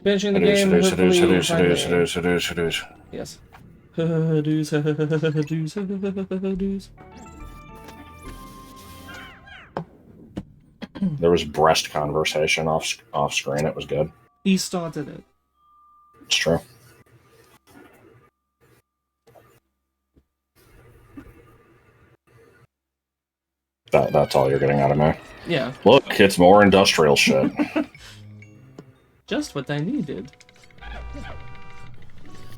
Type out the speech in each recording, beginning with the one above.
Finishing the game, hopefully Hadoosh. Yes. Hadoosh. There was breast conversation off screen. It was good. He started it. It's true. That's all you're getting out of me. Yeah. Look, it's more industrial shit. Just what I needed.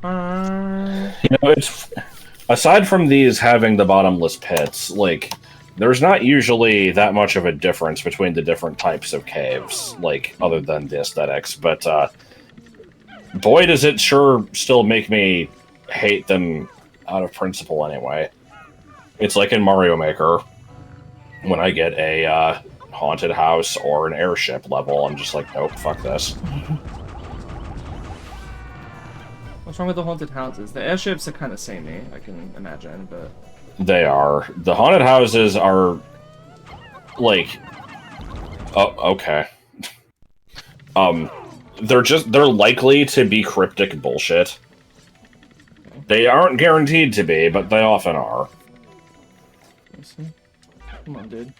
It's aside from these having the bottomless pits, like there's not usually that much of a difference between the different types of caves, like other than the aesthetics. But boy, does it sure still make me hate them out of principle. Anyway, it's like in Mario Maker. When I get a haunted house or an airship level, I'm just like, nope, fuck this. What's wrong with the haunted houses? The airships are kind of samey, I can imagine, but... They are. The haunted houses are, like... Oh, okay. They're likely to be cryptic bullshit. Okay. They aren't guaranteed to be, but they often are. Let's see. Come on, dude.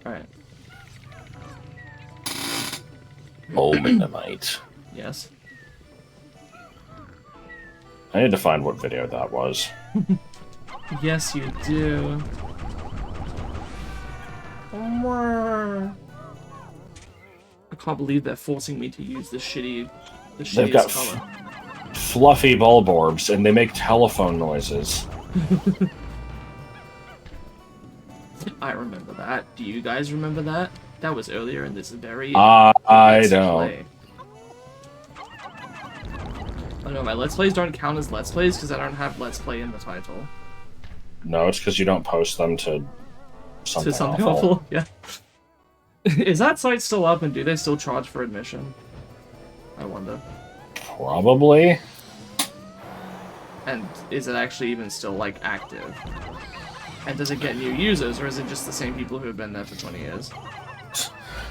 Alright. Oh, Dynamite. Yes. I need to find what video that was. Yes, you do. I can't believe they're forcing me to use the shittiest They've got color. Fluffy bulborbs, and they make telephone noises. I remember that. Do you guys remember that? That was earlier in this very... I don't. Oh no, my Let's Plays don't count as Let's Plays because I don't have Let's Play in the title. No, it's because you don't post them to something, awful. Yeah. Is that site still up and do they still charge for admission? I wonder. Probably. And is it actually even still, like, active? And does it get new users, or is it just the same people who have been there for 20 years?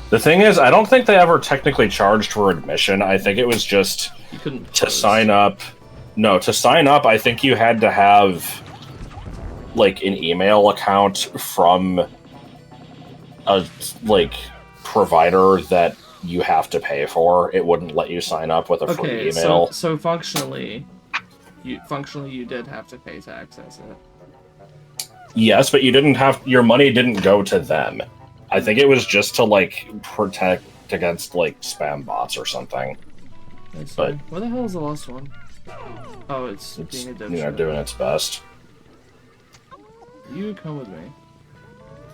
The thing is, I don't think they ever technically charged for admission. I think it was just you couldn't to sign up. No, to sign up, I think you had to have, like, an email account from a, like, provider that you have to pay for. It wouldn't let you sign up with a free email. So functionally, you did have to pay to access it. Yes, but you didn't have... Your money didn't go to them. I think it was just to, like, protect against, like, spam bots or something. But where the hell is the last one? Oh, it's being a dipshit. Doing its best. You come with me.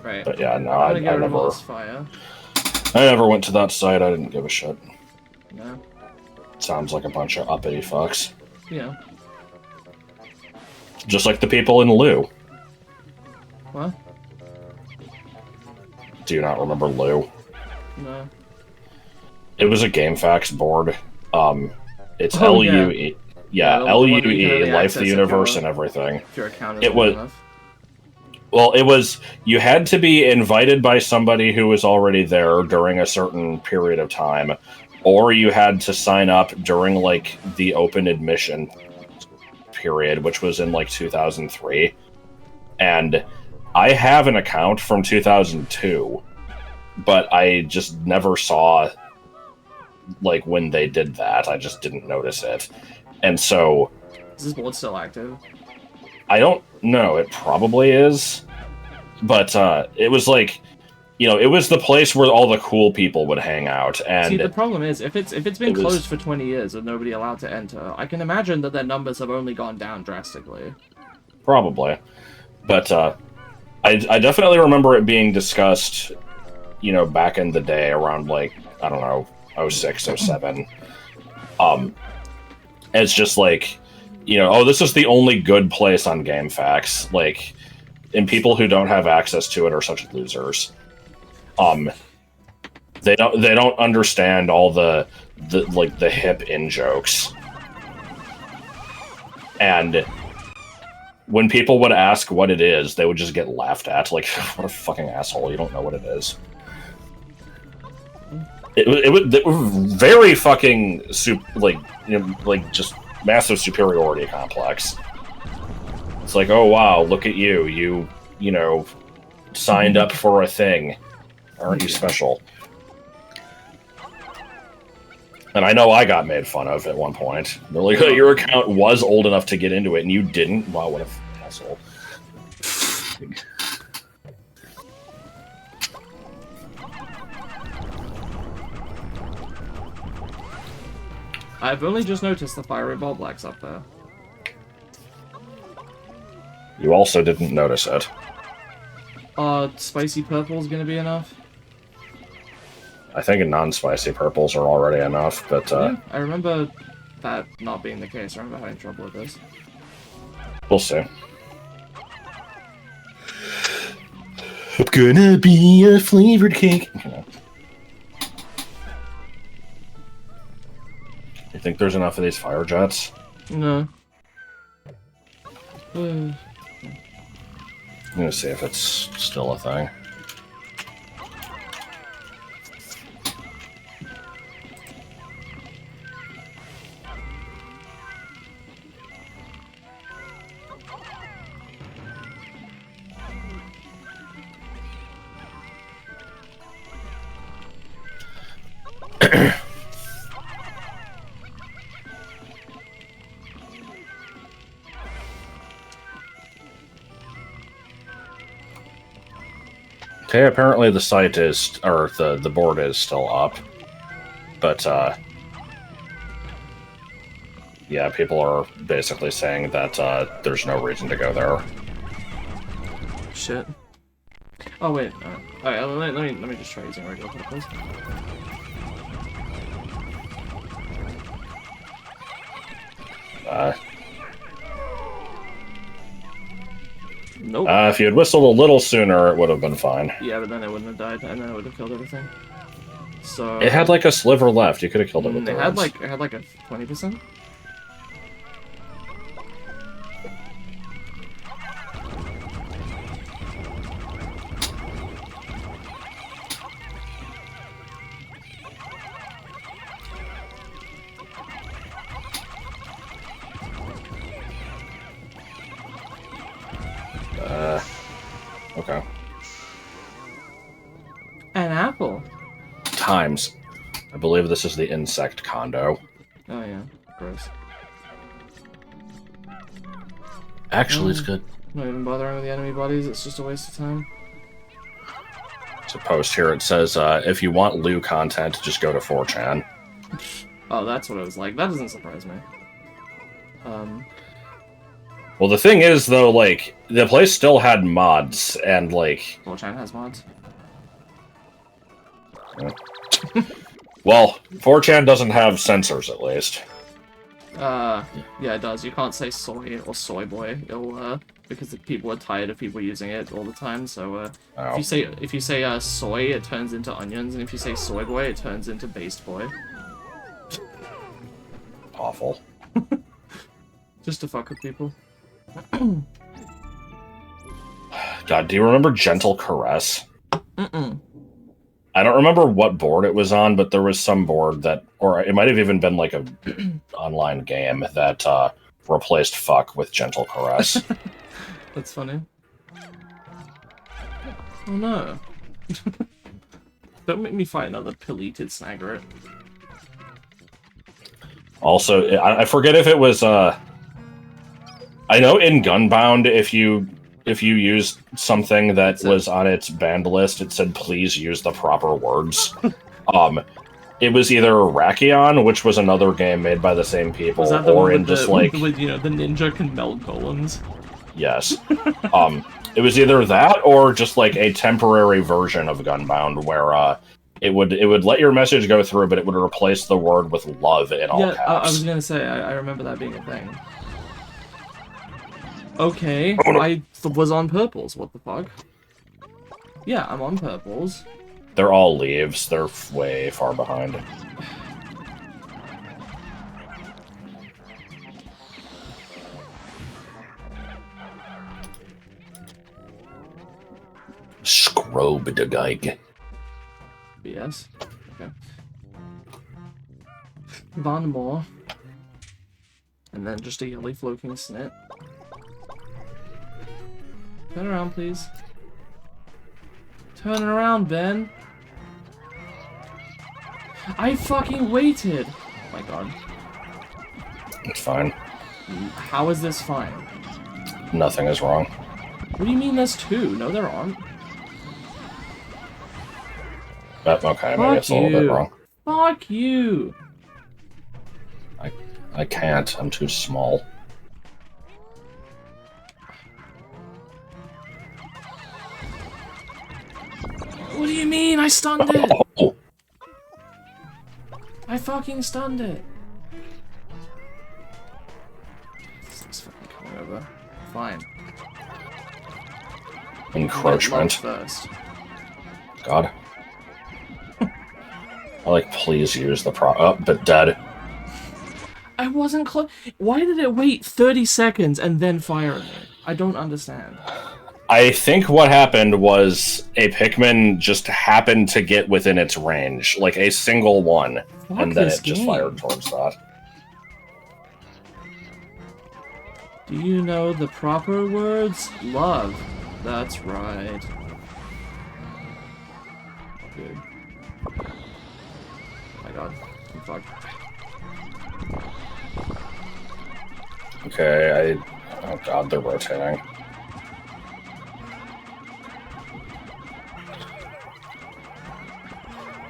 Right. But yeah, no, I never... Fire. I never went to that site. I didn't give a shit. No. Sounds like a bunch of uppity fucks. Yeah. Just like the people in Lou. What? Do you not remember Lou? No. It was a GameFAQs board. It's LUE. Yeah, LUE, Life, the Universe, and everything. If your account is good enough. Well, it was... You had to be invited by somebody who was already there during a certain period of time, or you had to sign up during, like, the open admission period, which was in, like, 2003. And I have an account from 2002, but I just never saw, like, when they did that. I just didn't notice it. And so... Is this board still active? I don't know. It probably is. But it was like... You know, it was the place where all the cool people would hang out. And see, the problem is, if it's been closed for 20 years and nobody allowed to enter, I can imagine that their numbers have only gone down drastically. Probably. But I definitely remember it being discussed, you know, back in the day around, like, I don't know, 06, 07. It's just like, you know, oh, this is the only good place on GameFAQs. Like, and people who don't have access to it are such losers. They don't understand all the hip in jokes. And when people would ask what it is, they would just get laughed at. Like, what a fucking asshole, you don't know what it is. It was very fucking like just massive superiority complex. It's like, oh wow, look at you, you know, signed up for a thing. Aren't you special? And I know I got made fun of at one point. They're like, oh, your account was old enough to get into it, and you didn't? Wow, what an asshole. I've only just noticed the fiery ball blacks up there. You also didn't notice it. Spicy purple's gonna be enough? I think non-spicy purples are already enough, but Yeah, I remember that not being the case. I remember having trouble with this. We'll see. I'm gonna be a flavored cake. You think there's enough of these fire jets? No. I'm gonna see if it's still a thing. Okay, apparently the site is, or the board is still up, but yeah, people are basically saying that there's no reason to go there. Shit. Oh wait. Alright, let me just try using regular purples. Nope. If you had whistled a little sooner, it would have been fine. Yeah, but then it wouldn't have died, and then it would have killed everything. So it had like a sliver left. You could have killed it with it the had like a 20%. Okay. An apple. Times. I believe this is the insect condo. Oh yeah, gross. Actually, it's good. Not even bothering with the enemy bodies. It's just a waste of time. It's a post here. It says, if you want Lou content, just go to 4chan. Oh, that's what it was like. That doesn't surprise me. Well, the thing is, though, like, the place still had mods, and, like... 4chan has mods. Well, 4chan doesn't have censors, at least. Yeah, it does. You can't say soy or soy boy. It'll, because people are tired of people using it all the time, so, Oh. if you say, soy, it turns into onions, and if you say soy boy, it turns into based boy. Awful. Just to fuck with people. God, do you remember Gentle Caress? Mm-mm. I don't remember what board it was on, but there was some board that, or it might have even been like a online game that replaced fuck with Gentle Caress. That's funny. Oh no. Don't make me fight another pileated snagret. Also, I forget if it was, I know in Gunbound, if you used something that was on its banned list, it said, please use the proper words. It was either Rakion, which was another game made by the same people, Was that the or one in with just the, like... with, you know, the ninja can melt golems? Yes. It was either that, or just like a temporary version of Gunbound, where it would let your message go through, but it would replace the word with love in all caps. I was gonna say, I remember that being a thing. Okay, Oh, no. I was on purples, what the fuck? Yeah, I'm on purples. They're all leaves. They're way far behind. Scrobe de Geig. BS. Okay. One more. And then just a yelly floating snit. Turn around, please. Turn around, Ben. I fucking waited! Oh my god. It's fine. How is this fine? Nothing is wrong. What do you mean there's two? No, there aren't. Okay, maybe it's a little bit wrong. Fuck you! I can't. I'm too small. What do you mean? I stunned it! Oh. I fucking stunned it! This fucking coming over. Fine. Encroachment. First. God. Please use the but dead. I wasn't close. Why did it wait 30 seconds and then fire at me? I don't understand. I think what happened was a Pikmin just happened to get within its range. Like, a single one. Fuck and then this it just game. fired towards that. Do you know the proper words? Love. That's right. Good. Oh my god. I'm fucked. Okay, oh god, they're rotating.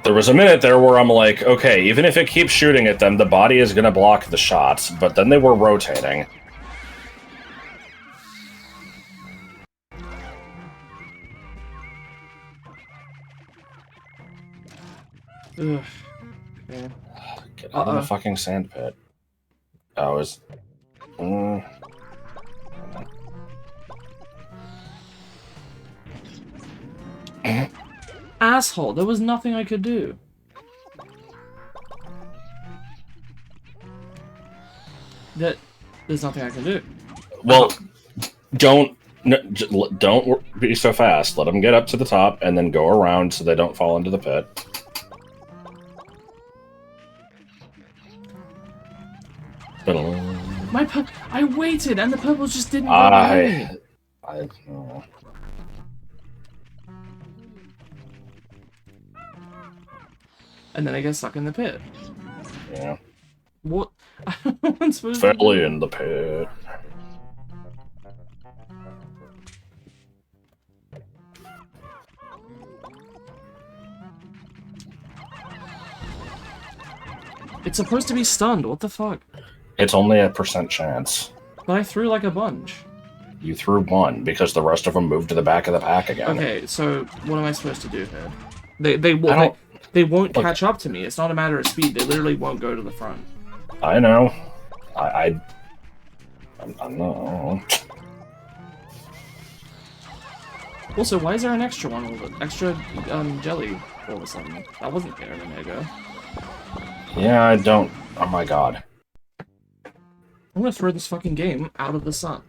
There was a minute there where I'm like, okay, even if it keeps shooting at them, the body is gonna block the shots, but then they were rotating. Ugh. Okay. Get out of the fucking sand pit. Oh, is... Asshole, there was nothing I could do. There's nothing I can do. Well, don't be so fast. Let them get up to the top and then go around so they don't fall into the pit. I waited and the purples just didn't go away. I know. And then I get stuck in the pit. Yeah. What? I'm supposed to Fell in the pit. It's supposed to be stunned. What the fuck? It's only a % chance. But I threw like a bunch. You threw one because the rest of them moved to the back of the pack again. Okay, so what am I supposed to do here? They won't catch up to me. It's not a matter of speed. They literally won't go to the front. I know. I know. Also, why is there an extra one? Extra jelly all of a sudden? That wasn't there a minute ago. Yeah, I don't. Oh my god. I'm gonna throw this fucking game out of the sun.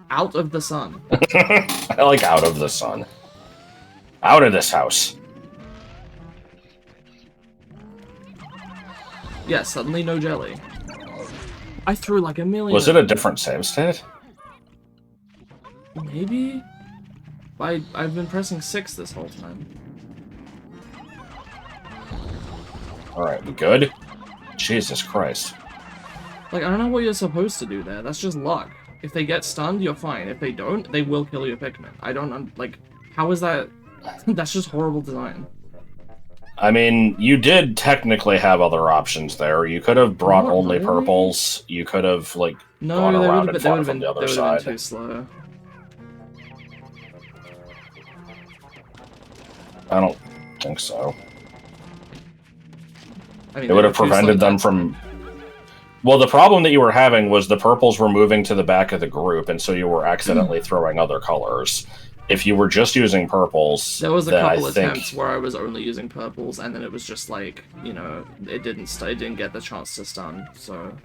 Out of the sun. I like out of the sun. Out of this house. Yeah, suddenly no jelly. I threw like a million. Was it a different save state? Maybe? I've been pressing 6 this whole time. Alright, we good? Jesus Christ. Like, I don't know what you're supposed to do there. That's just luck. If they get stunned, you're fine. If they don't, they will kill your Pikmin. I don't, like, how is that? That's just horrible design. I mean, you did technically have other options there. You could have brought Not only really. purples. You could have, like, No, gone they around would and have fought from the other been side. too slow. I don't think so. I mean, It would have prevented them from... Well, the problem that you were having was the purples were moving to the back of the group, and so you were accidentally throwing other colors. If you were just using purples, there was a then couple I think... attempts where I was only using purples, and then it was just like, you know, it didn't get the chance to stun. So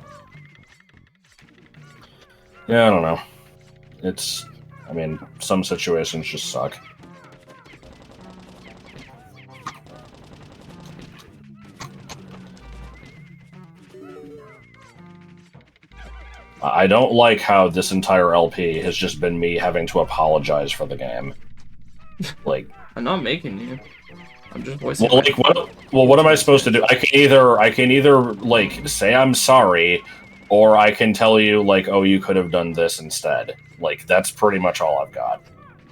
yeah, I don't know. It's... I mean, some situations just suck. I don't like how this entire LP has just been me having to apologize for the game. Like, I'm not making you. I'm just voicing. well, like, what am I supposed to do? I can either like say I'm sorry, or I can tell you like, oh, you could have done this instead. Like, that's pretty much all I've got.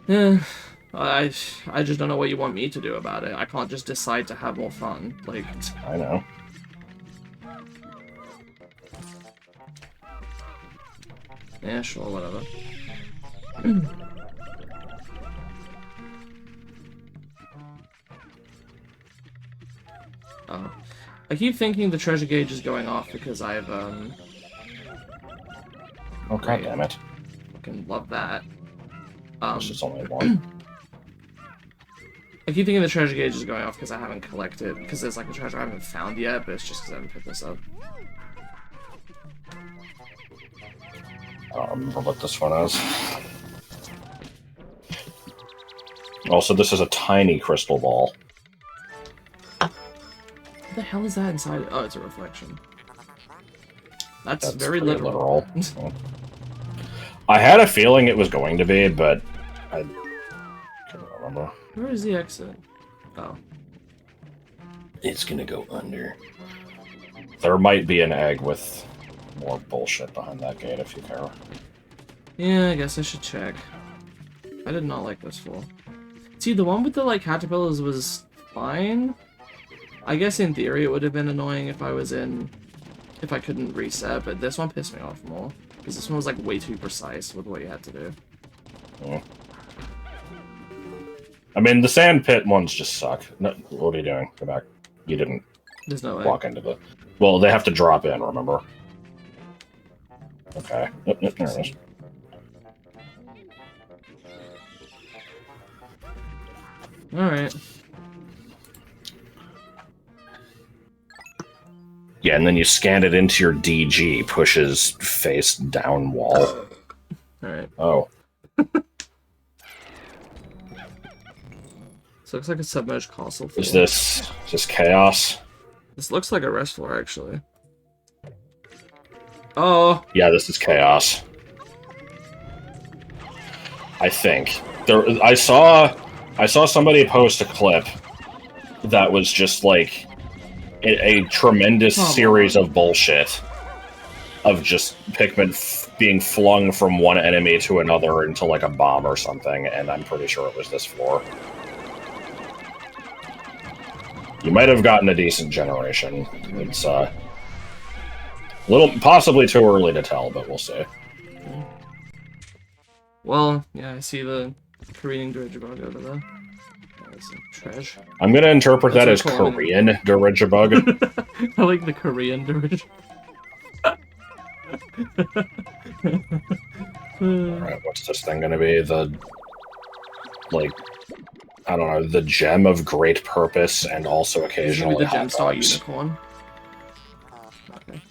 Yeah, I just don't know what you want me to do about it. I can't just decide to have more fun. Like, I know. Yeah, sure, whatever. Oh. I keep thinking the treasure gauge is going off because I've, Oh, god damn it. Fucking love that. This is only one. I keep thinking the treasure gauge is going off because I haven't collected, because there's like a treasure I haven't found yet, but it's just because I haven't picked this up. I don't remember what this one is. Also, this is a tiny crystal ball. What the hell is that inside? Oh, it's a reflection. That's very literal. I had a feeling it was going to be, but I couldn't remember. Where is the exit? Oh. It's gonna go under. There might be an egg with more bullshit behind that gate if you care. Yeah, I guess I should check. I did not like this floor. See, the one with the, like, caterpillars was fine. I guess in theory it would have been annoying if I was in... if I couldn't reset, but this one pissed me off more. Because this one was, like, way too precise with what you had to do. Yeah. I mean, the sand pit ones just suck. No, what are you doing? Go back. You didn't There's no way. walk into the... Well, they have to drop in, remember? Okay. Yep, there it is. Alright. Yeah, and then you scan it into your DG, pushes face down wall. Alright. Oh. This looks like a submerged castle floor. Is this chaos? This looks like a rest floor, actually. Oh! Yeah, this is chaos. I think. I saw somebody post a clip that was just like a tremendous series of bullshit of just Pikmin being flung from one enemy to another into like a bomb or something, and I'm pretty sure it was this floor. You might have gotten a decent generation. It's possibly too early to tell, but we'll see. Well, yeah, I see the Korean Dweevil over there. That's some trash. I'm gonna interpret that as Korean Dirigibug. I like the Korean Dweevil. Alright, what's this thing gonna be? The... like... I don't know, the gem of great purpose and also occasionally the Gemstar Unicorn. Okay.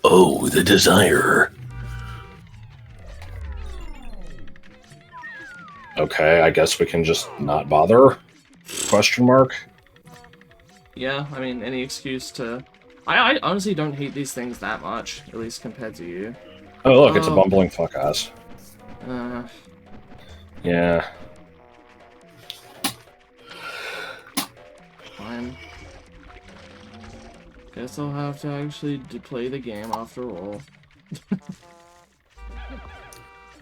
Oh, the desire. Okay, I guess we can just not bother? Question mark? Yeah, I mean, any excuse to... I honestly don't hate these things that much, at least compared to you. Oh, look, it's a bumbling fuck-ass. Yeah. Fine. Guess I'll have to actually play the game after all.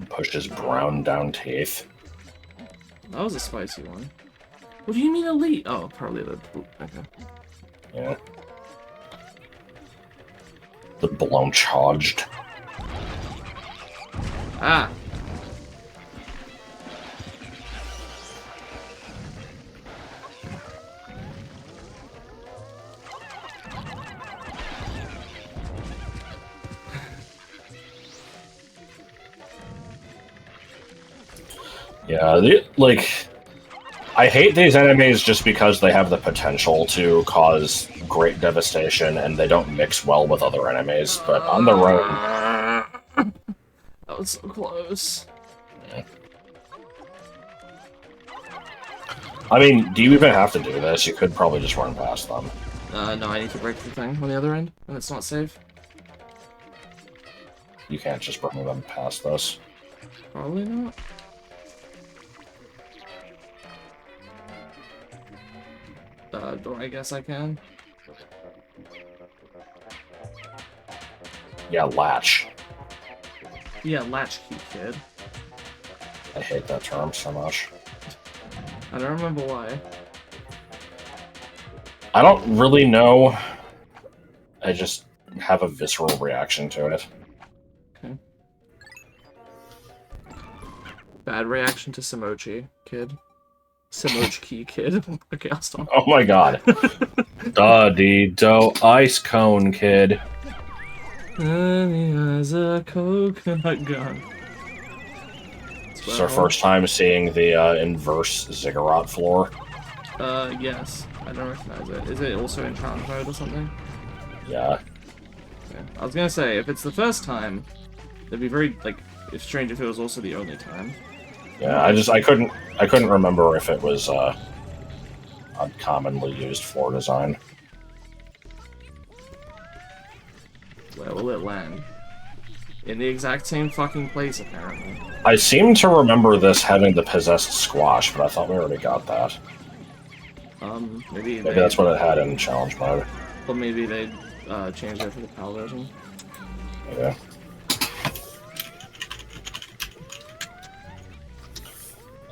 Pushed his brown down teeth. That was a spicy one. What do you mean elite? Oh, probably the... okay. Yeah. The blown charged. Ah! Yeah, I hate these enemies just because they have the potential to cause great devastation and they don't mix well with other enemies, but on their own... That was so close. Yeah. I mean, do you even have to do this? You could probably just run past them. No, I need to break the thing on the other end, and it's not safe. You can't just bring them past this. Probably not. Or I guess I can. Yeah, latch. Yeah, latchkey kid. I hate that term so much. I don't remember why. I don't really know. I just have a visceral reaction to it. Okay. Bad reaction to Samochi kid. Samochi kid. Okay, I'll stop. Oh my god. Da-dee-do, ice cone kid. And he has a coconut gun. It's our first time seeing the inverse ziggurat floor. Yes. I don't recognize it. Is it also in challenge mode or something? Yeah. Okay. I was gonna say, if it's the first time, it'd be very, like, it's strange if it was also the only time. Yeah, I couldn't remember if it was, a commonly used floor design. Where will it land? In the exact same fucking place, apparently. I seem to remember this having the possessed squash, but I thought we already got that. Maybe That's what it had in challenge mode. But maybe they changed it for the PAL version. Yeah.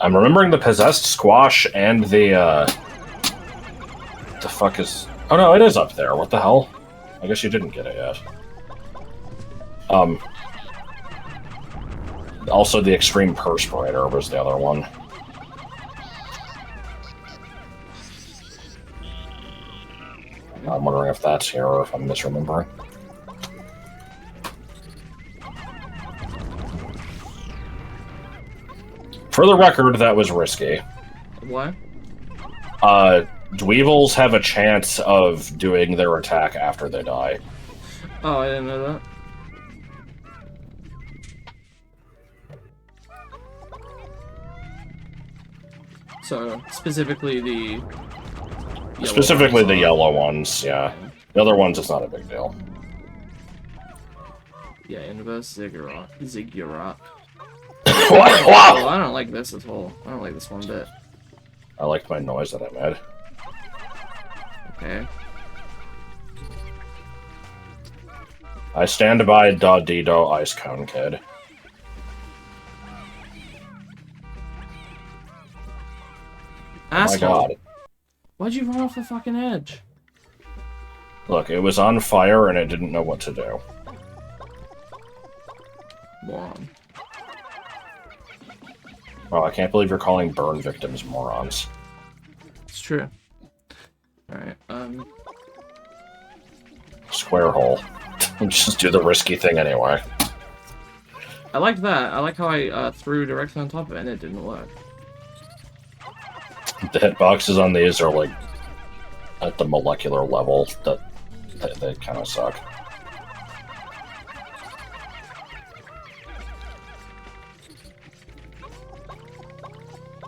I'm remembering the possessed squash and the fuck is... Oh no, it is up there. What the hell? I guess you didn't get it yet. Also the extreme perspirator was the other one. I'm wondering if that's here or if I'm misremembering. For the record, that was risky. What? Dweevils have a chance of doing their attack after they die. Oh, I didn't know that. So, specifically the... Specifically the yellow ones, yeah. The other ones, it's not a big deal. Yeah, inverse ziggurat. Ziggurat. Wow! Oh, I don't like this at all. I don't like this one bit. I liked my noise that I made. Okay. I stand by Da-dee-do Ice Cone Kid. Asshole. Oh my god. Why'd you run off the fucking edge? Look, it was on fire and it didn't know what to do. Moron. Oh, I can't believe you're calling burn victims morons. It's true. Alright, Square hole. Just do the risky thing anyway. I liked that. I like how I threw directly on top of it and it didn't work. The hitboxes on these are like at the molecular level that they kind of suck.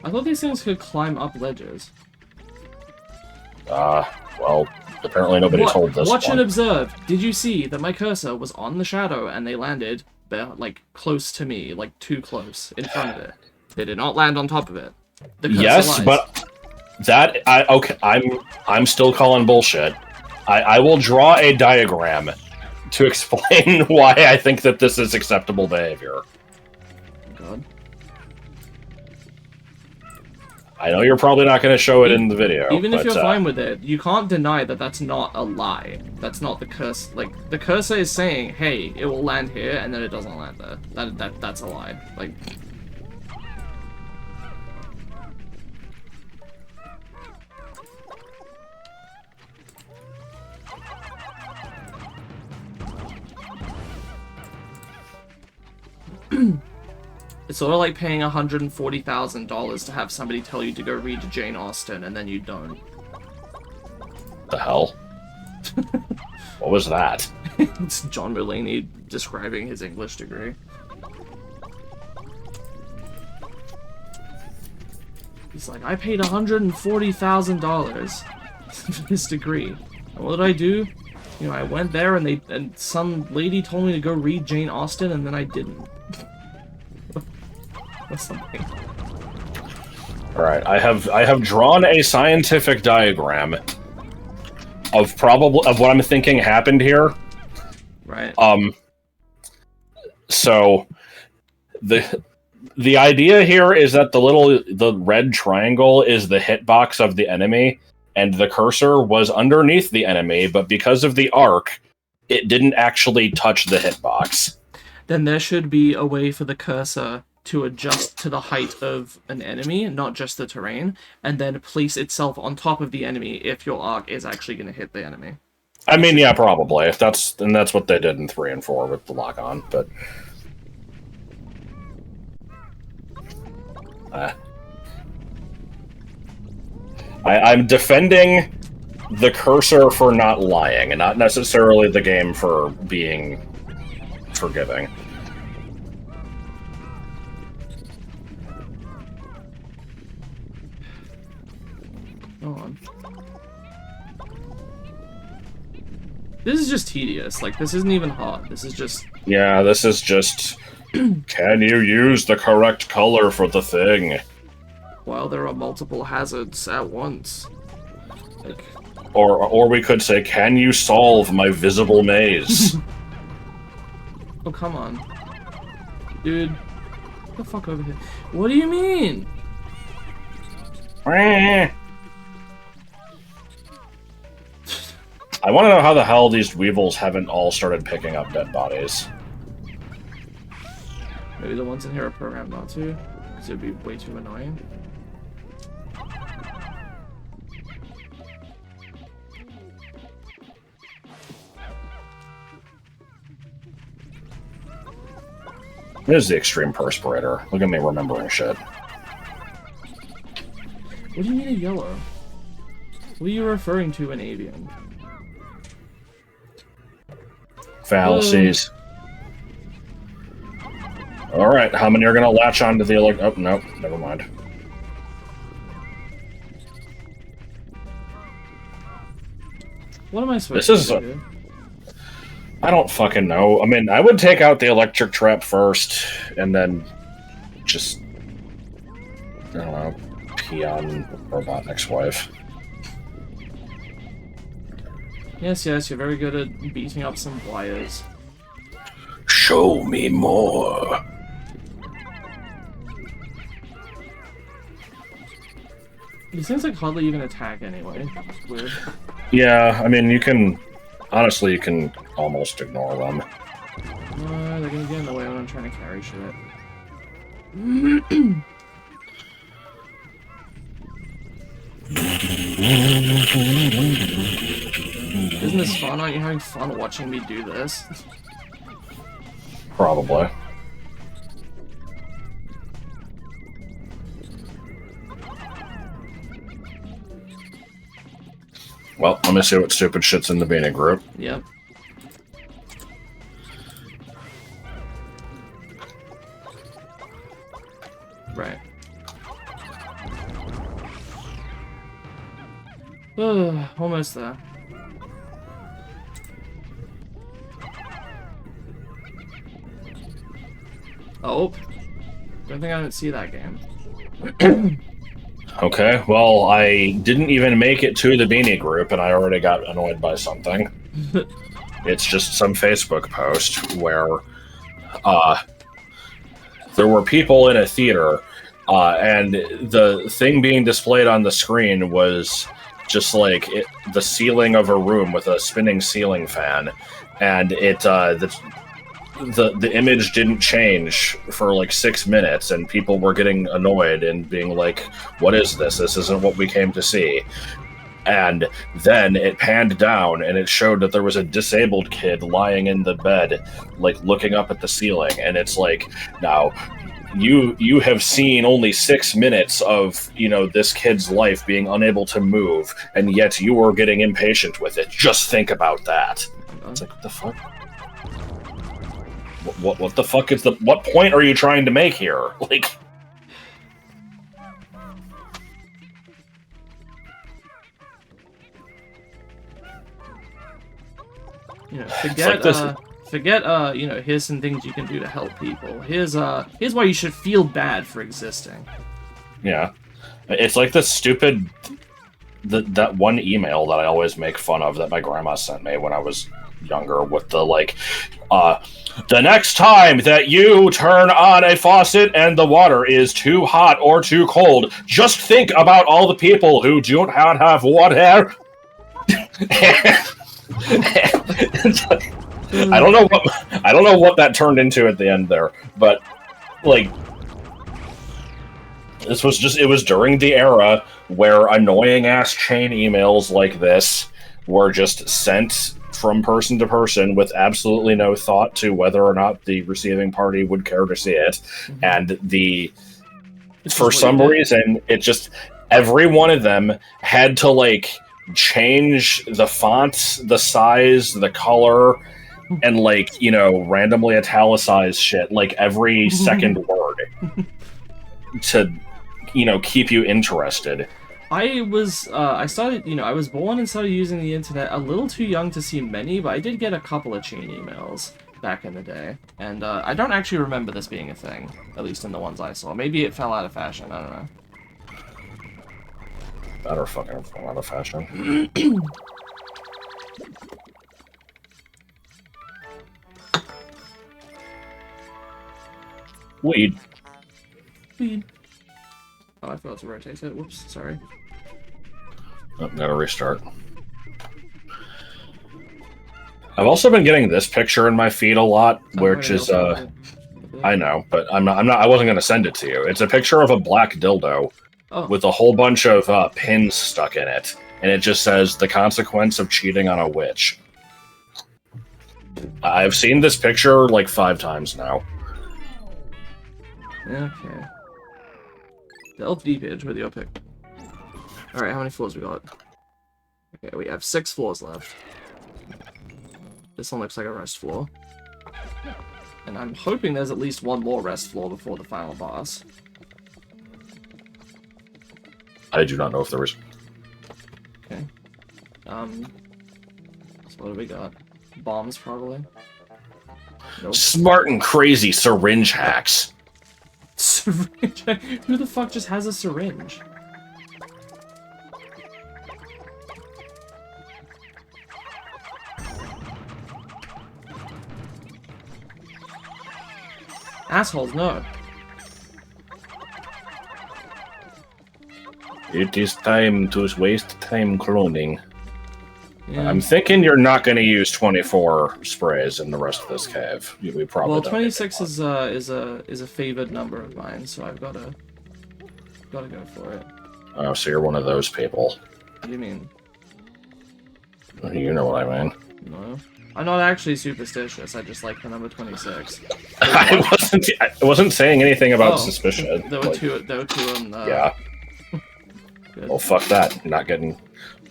I thought these things could climb up ledges. Well, apparently nobody told this Watch one. and observe. Did you see that my cursor was on the shadow and they landed, like, close to me, like, too close, in front of it? They did not land on top of it. The cursor Yes, lies. but that okay. I'm still calling bullshit. I will draw a diagram to explain why I think that this is acceptable behavior. God. I know you're probably not going to show it in the video. Even if but, you're fine with it, you can't deny that that's not a lie. That's not the curse. Like, the cursor is saying, hey, it will land here, and then it doesn't land there. That's a lie. Like... It's sort of like paying $140,000 to have somebody tell you to go read Jane Austen, and then you don't. The hell? What was that? It's John Mulaney describing his English degree. He's like, I paid $140,000 for this degree. And what did I do? You know, I went there and some lady told me to go read Jane Austen, and then I didn't. Or something. All right, I have drawn a scientific diagram of what I'm thinking happened here. Right. So the idea here is that the red triangle is the hitbox of the enemy, and the cursor was underneath the enemy, but because of the arc, it didn't actually touch the hitbox. Then there should be a way for the cursor to adjust to the height of an enemy, not just the terrain, and then place itself on top of the enemy if your arc is actually going to hit the enemy. I mean, yeah, probably. If that's what they did in 3 and 4 with the lock on, but I'm defending the cursor for not lying, and not necessarily the game for being forgiving. Hold on. This is just tedious. Like, this isn't even hard. This is just... Yeah, this is just... Can you use the correct color for the thing? Well, there are multiple hazards at once. Like... Or we could say, can you solve my visible maze? Oh, come on. Dude. Get the fuck over here. What do you mean? I want to know how the hell these Dweevils haven't all started picking up dead bodies. Maybe the ones in here are programmed not to, because it would be way too annoying. There's the extreme perspirator. Look at me remembering shit. What do you mean a yellow? What are you referring to in avian? Fallacies. Alright, how many are going to latch onto the oh, nope, never mind. What am I supposed to do? I don't fucking know. I mean, I would take out the electric trap first, and then just, I don't know, pee on Robotnik's wife. Yes, yes, you're very good at beating up some wires. Show me more. These things like hardly even attack anyway. It's weird. Yeah, I mean, you can almost ignore them. They're gonna get in the way when I'm trying to carry shit. Isn't this fun? Aren't you having fun watching me do this? Probably. Well, let me see what stupid shit's in the beanie group. Yep. Right. Almost there. Oh. Don't think I didn't see that game. Okay, well, I didn't even make it to the beanie group, and I already got annoyed by something. It's just some Facebook post where there were people in a theater, and the thing being displayed on the screen was just like the ceiling of a room with a spinning ceiling fan, and the image didn't change for like 6 minutes, and people were getting annoyed and being like, what is this? This isn't what we came to see. And then it panned down and it showed that there was a disabled kid lying in the bed, like looking up at the ceiling. And it's like, now you have seen only 6 minutes of, you know, this kid's life being unable to move, and yet you are getting impatient with it. Just think about that. It's like, what the fuck? What the fuck is what point are you trying to make here? Like, You know, here's some things you can do to help people. Here's why you should feel bad for existing. Yeah. It's like the stupid... that one email that I always make fun of that my grandma sent me when I was younger with the, like, the next time that you turn on a faucet and the water is too hot or too cold, just think about all the people who don't have water. I don't know what that turned into at the end there, but like it was during the era where annoying ass chain emails like this were just sent from person to person with absolutely no thought to whether or not the receiving party would care to see it. And for some reason, it just, every one of them had to, like, change the font, the size, the color, and, like, you know, randomly italicize shit, like, every second word to, you know, keep you interested. I was born and started using the internet a little too young to see many, but I did get a couple of chain emails back in the day. And I don't actually remember this being a thing, at least in the ones I saw. Maybe it fell out of fashion, I don't know. Better fucking fall out of fashion. Weed. Oh, I forgot to rotate it. Whoops, sorry. Oh, gotta restart. I've also been getting this picture in my feed a lot, which is I know, but I wasn't gonna send it to you. It's a picture of a black dildo with a whole bunch of pins stuck in it, and it just says the consequence of cheating on a witch. I've seen this picture like 5 times now. Okay. Delve deep into with your pick. Alright, how many floors we got? Okay, we have 6 floors left. This one looks like a rest floor. And I'm hoping there's at least one more rest floor before the final boss. I do not know if there is. Okay. So what do we got? Bombs, probably? Nope. Smart and crazy syringe hacks. Syringe? Who the fuck just has a syringe? Assholes, no. It is time to waste time cloning. Yeah. I'm thinking you're not going to use 24 sprays in the rest of this cave. We probably well, don't 26 is a favored number of mine, so I've gotta go for it. Oh, so you're one of those people. What do you mean? You know what I mean. No. I'm not actually superstitious, I just like the number 26. I wasn't saying anything about suspicion. There were two on the... Yeah. Well, fuck that. You're not getting...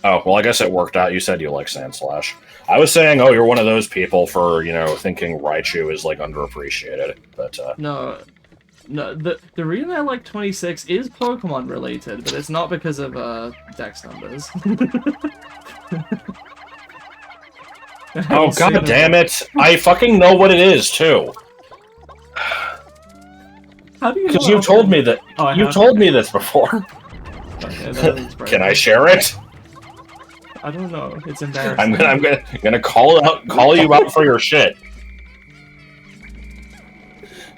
Oh, well, I guess it worked out. You said you like Sand Slash. I was saying, oh, you're one of those people for, you know, thinking Raichu is, like, underappreciated. But, No, the reason I like 26 is Pokemon related, but it's not because of, Dex numbers. Oh, god damn it! I fucking know what it is, too! How do you know? Because you told me that. You told me this before. Okay, Can I share it? I don't know. It's embarrassing. I'm gonna call you out for your shit.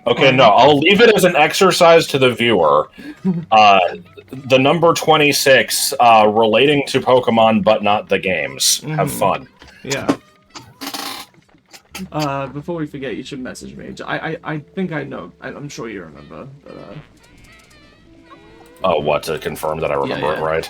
Okay, no, I'll leave it as an exercise to the viewer. The number 26, relating to Pokemon, but not the games. Have fun. Yeah. Before we forget, you should message me. I think I know. I'm sure you remember, but, Oh, what, to confirm that I remember it right?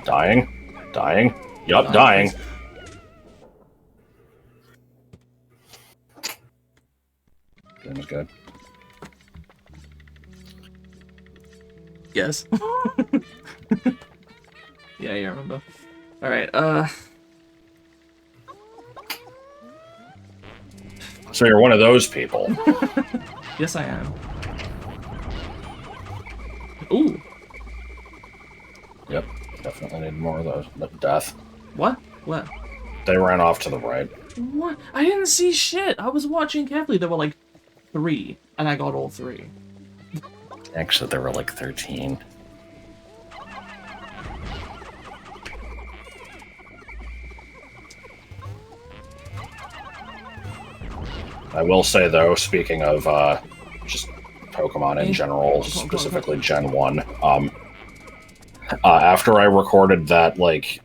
Dying? Dying? Yup, dying. That was good. Yes. Yeah, you remember. Alright, So you're one of those people. Yes, I am. Ooh. Yep, definitely need more of those. Death. What? What? They ran off to the right. What? I didn't see shit. I was watching carefully. There were like 3, and I got all 3. Actually, there were like 13. I will say, though, speaking of just Pokemon in general, specifically Gen 1, after I recorded that, like,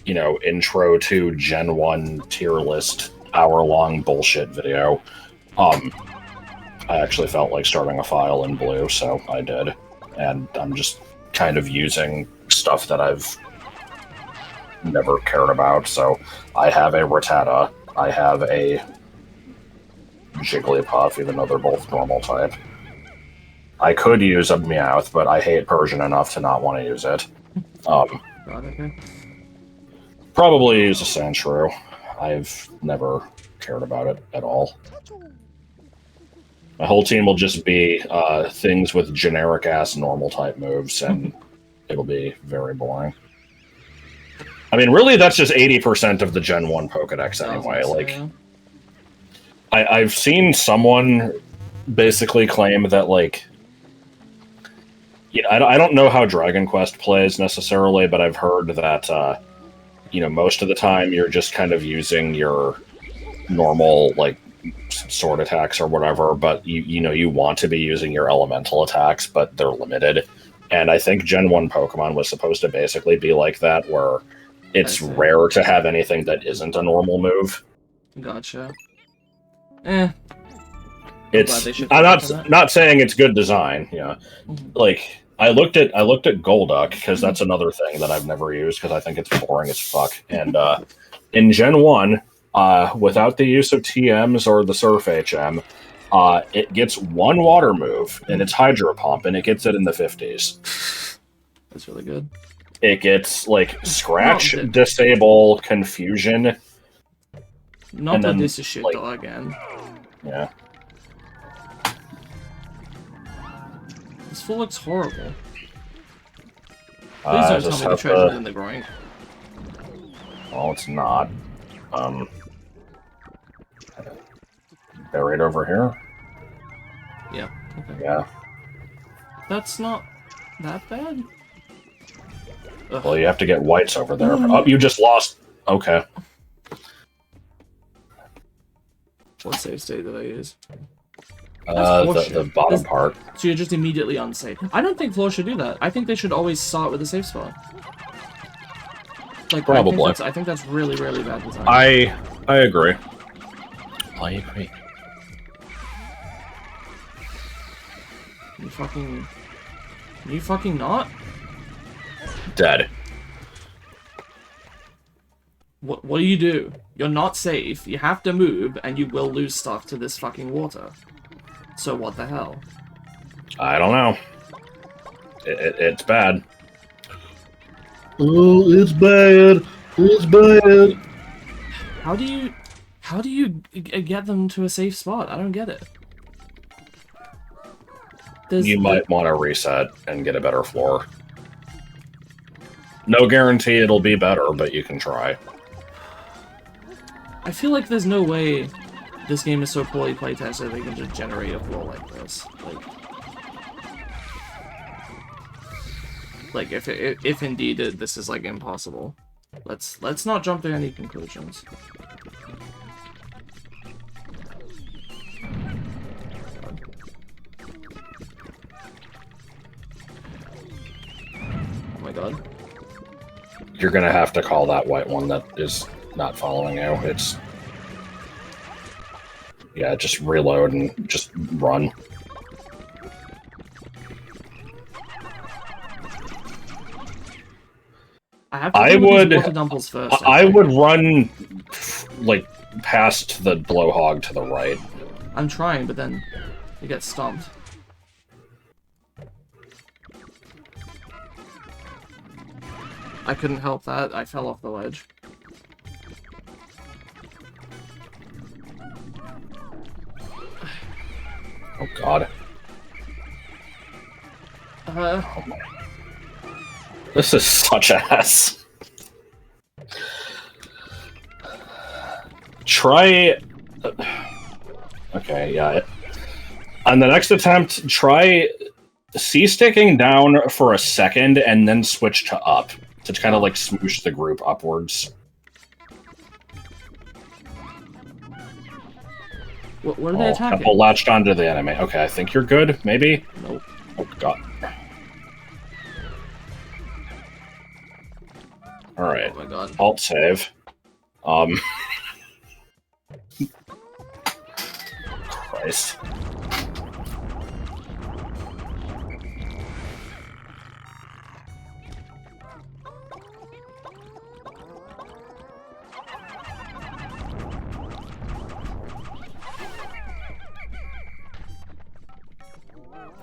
you know, intro to Gen 1 tier list hour-long bullshit video, I actually felt like starting a file in Blue, so I did. And I'm just kind of using stuff that I've never cared about, so I have a Rattata, I have a Jigglypuff, even though they're both normal type. I could use a Meowth, but I hate Persian enough to not want to use it. Probably use a Sandshrew. I've never cared about it at all. My whole team will just be things with generic-ass normal-type moves, and it'll be very boring. I mean, really, that's just 80% of the Gen 1 Pokedex anyway. Like, I've seen someone basically claim that, like, you know, I don't know how Dragon Quest plays necessarily, but I've heard that, you know, most of the time you're just kind of using your normal, like, sword attacks or whatever, but you know, you want to be using your elemental attacks, but they're limited. And I think Gen 1 Pokemon was supposed to basically be like that, where it's rare to have anything that isn't a normal move. Gotcha. It's I'm not saying it's good design, yeah. Like I looked at Golduck because that's another thing that I've never used because I think it's boring as fuck. And in Gen 1, without the use of TMs or the Surf HM, it gets one water move, and it's Hydro Pump, and it gets it in the 50s. That's really good. It gets, like, Scratch, Disable, Confusion. Not that this is shit, like, though, again. Yeah. This fool looks horrible. Please don't tell me the treasure's in the groin. Well, it's not. Buried over here? Yeah. Okay. Yeah. That's not that bad. Ugh. Well, you have to get whites over there. Oh, you just lost. Okay. What save state did I use? The bottom part. So you're just immediately unsafe. I don't think floors should do that. I think they should always start with a safe spot. Like, probably. I think that's really, really bad design. I agree. I agree. You fucking not? Dead. What do you do? You're not safe, you have to move, and you will lose stuff to this fucking water. So what the hell? I don't know. It's bad. Oh, it's bad. It's bad. How do you get them to a safe spot? I don't get it. You might want to reset and get a better floor. No guarantee it'll be better, but you can try. I feel like there's no way this game is so poorly playtested they can just generate a floor like this. Like if indeed this is like impossible. Let's not jump to any conclusions. Oh my god. You're gonna have to call that white one that is not following you. It's... Yeah, just reload and just run. I would first. I would run like past the blowhog to the right. I'm trying, but then you get stomped. I couldn't help that. I fell off the ledge. Oh god. This is such ass. Try... Okay, yeah. On the next attempt, try C-sticking down for a second and then switch to up to kind of like smoosh the group upwards. What are they attacking? Couple latched onto the enemy. Okay, I think you're good, maybe? Nope. Oh god. Alright. Oh my god. Alt save. Christ.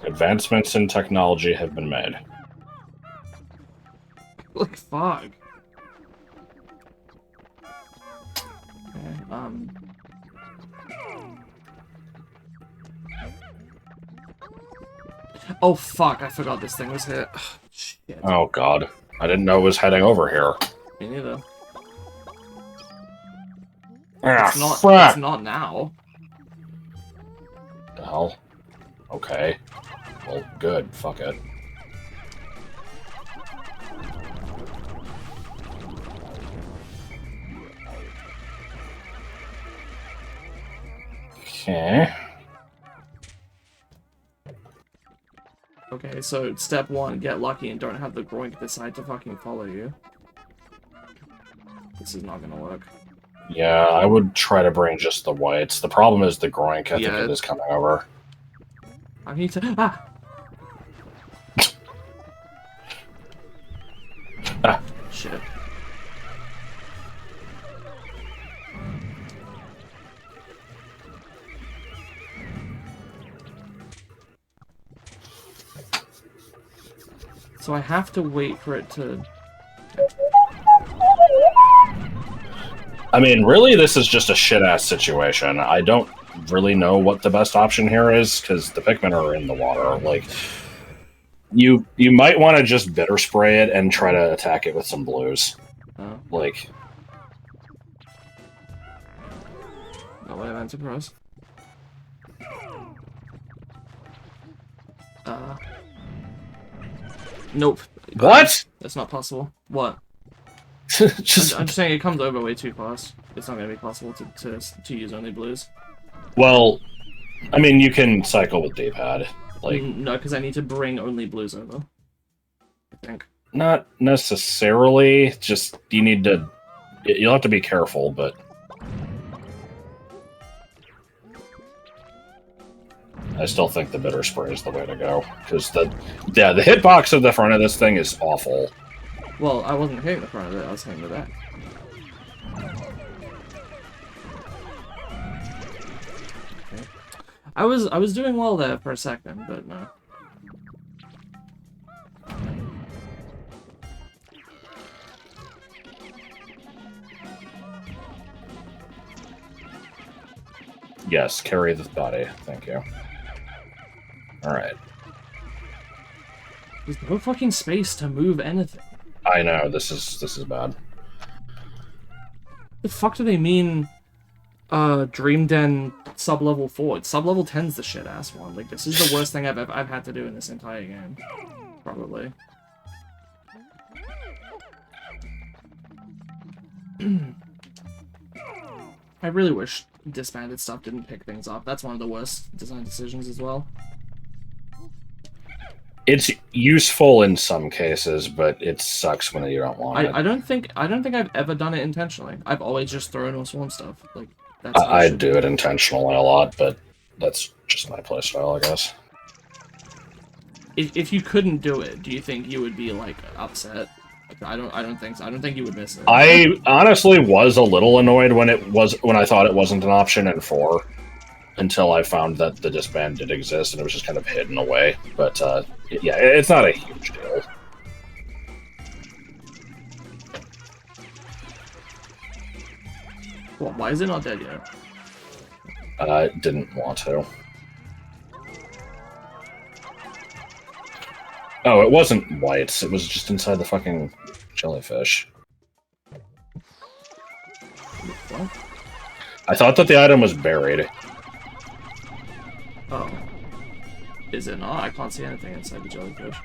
Advancements in technology have been made. Like fog. Okay, Oh fuck, I forgot this thing was hit. Ugh, shit. Oh god. I didn't know it was heading over here. Me neither. Ah, It's not now. The hell? Okay. Well, good. Fuck it. Okay. Okay, so step one, get lucky and don't have the groink decide to fucking follow you. This is not gonna work. Yeah, I would try to bring just the whites. The problem is the groink. I think it is coming over. I need to. Ah! Ah. Shit. So I have to wait for it to... I mean, really, this is just a shit-ass situation. I don't really know what the best option here is, because the Pikmin are in the water. Like, you might want to just bitter spray it and try to attack it with some blues. Like... Not what I meant to press. Nope. What? That's not possible. What? Just... I'm just saying it comes over way too fast. It's not going to be possible to use only blues. Well, I mean, you can cycle with D-pad. Like, no, because I need to bring only blues over. I think. Not necessarily. Just, you need to... You'll have to be careful, but... I still think the bitter spray is the way to go. Because the hitbox of the front of this thing is awful. Well, I wasn't hitting the front of it, I was hitting the back. Okay. I was doing well there for a second, but no. Yes, carry the body. Thank you. Alright. There's no fucking space to move anything. I know, this is bad. The fuck do they mean, Dream Den sub-level 4? Sub-level 10's the shit-ass one. Like, this is the worst thing I've had to do in this entire game. Probably. I really wish disbanded stuff didn't pick things up. That's one of the worst design decisions as well. It's useful in some cases, but it sucks when you don't want it. I don't think I've ever done it intentionally. I've always just thrown or swarm stuff. Like that's I do it intentionally a lot, but that's just my playstyle, I guess. If you couldn't do it, do you think you would be like upset? Like, I don't think so. I don't think you would miss it. I honestly was a little annoyed when I thought it wasn't an option in 4. Until I found that the disband did exist and it was just kind of hidden away. But, yeah, it's not a huge deal. Well, why is it not dead yet? Didn't want to. Oh, it wasn't whites. It was just inside the fucking jellyfish. What? I thought that the item was buried. Oh. Is it not? I can't see anything inside the jellyfish.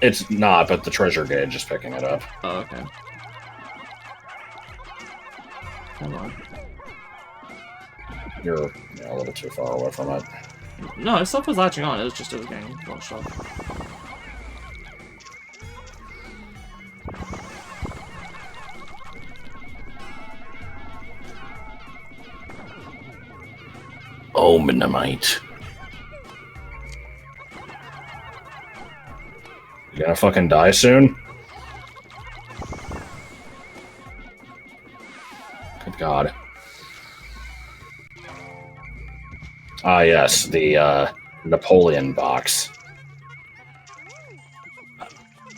It's not, but the treasure gauge is picking it up. Oh, okay. Come on. You're a little too far away from it. No, stuff was latching on. It was just it was getting launched off. Oh, Minamite. You gonna fucking die soon? Good God. Ah, yes, the Napoleon box.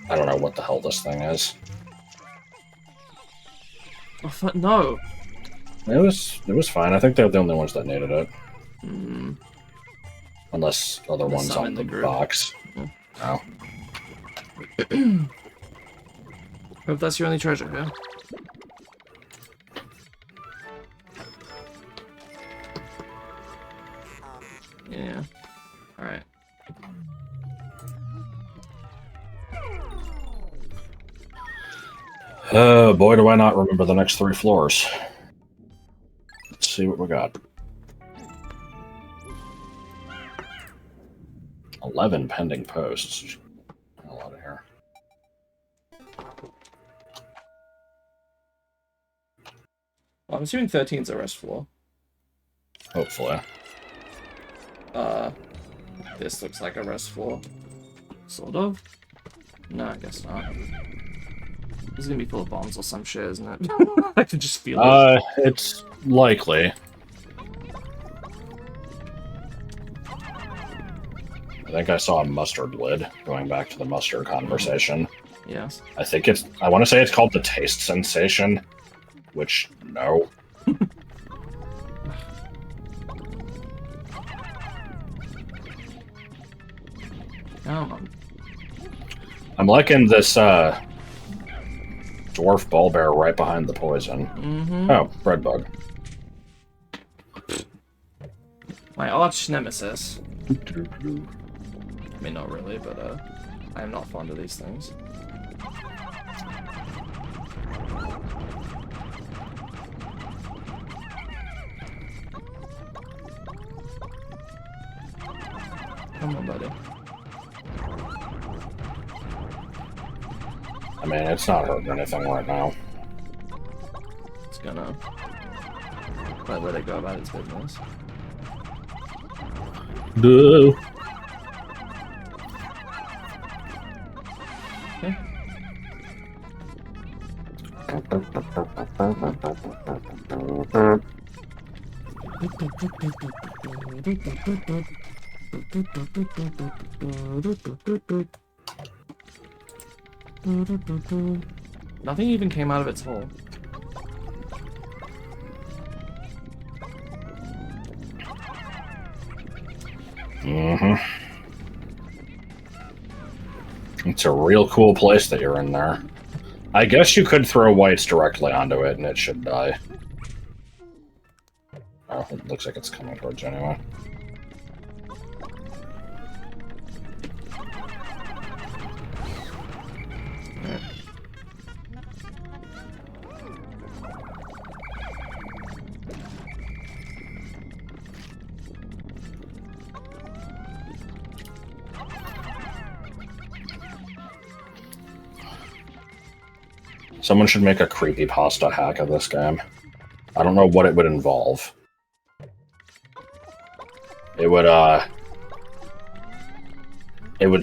I don't know what the hell this thing is. Oh, no. It was fine. I think they're the only ones that needed it. Mm. Unless other There's ones some on in the the group. box. Mm. Oh. Hope that's your only treasure, yeah? Yeah. Alright. Oh, boy, do I not remember the next 3 floors. Let's see what we got. 11 pending posts. A lot of here. Well, I'm assuming 13's a rest floor. Hopefully. This looks like a rest floor. Sort of. No, I guess not. This is gonna be full of bombs or some shit, isn't it? I can just feel it. It's likely. I think I saw a mustard lid, going back to the mustard conversation. Yes. I want to say it's called the taste sensation, which, no. Come on. I'm liking this, dwarf ball bear right behind the poison. Mm-hmm. Oh, bread bug. My arch nemesis. I mean, not really, but I am not fond of these things. Come on, buddy. I mean, it's not hurting anything right now. It's gonna let it go about its business. No. Okay. Nothing even came out of its hole. Mm-hmm. It's a real cool place that you're in there. I guess you could throw whites directly onto it and it should die. Oh, it looks like it's coming towards you anyway. Someone should make a creepypasta hack of this game. I don't know what it would involve. It would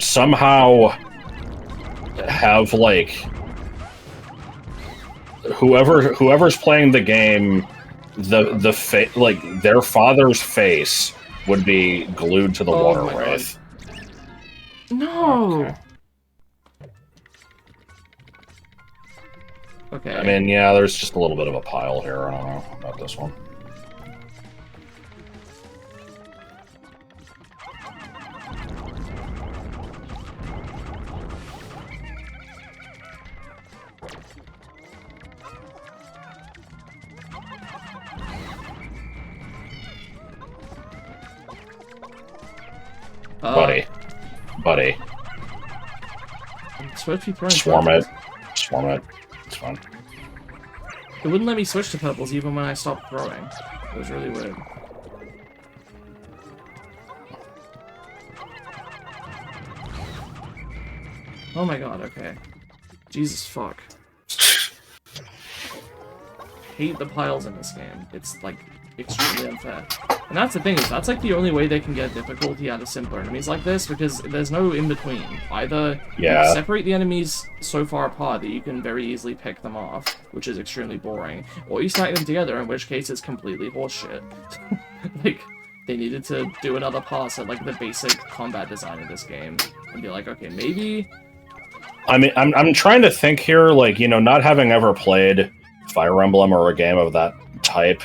somehow have, like, whoever's playing the game, like their father's face would be glued to the water my wraith. No. Okay. Okay. I mean, yeah, there's just a little bit of a pile here. I don't know about this one. Buddy. Buddy. I'm supposed to be throwing Swarm it. purples. Swarm it. It's fine. It wouldn't let me switch to purples even when I stopped throwing. It was really weird. Oh my god, okay. Jesus fuck. Hate the piles in this game. It's, like, extremely unfair. And that's the thing, is that's, like, the only way they can get difficulty out of simpler enemies like this, because there's no in-between. Either you separate the enemies so far apart that you can very easily pick them off, which is extremely boring, or you stack them together, in which case it's completely horseshit. Like, they needed to do another pass at, like, the basic combat design of this game, and be like, okay, maybe... I mean, I'm trying to think here, like, you know, not having ever played Fire Emblem or a game of that type,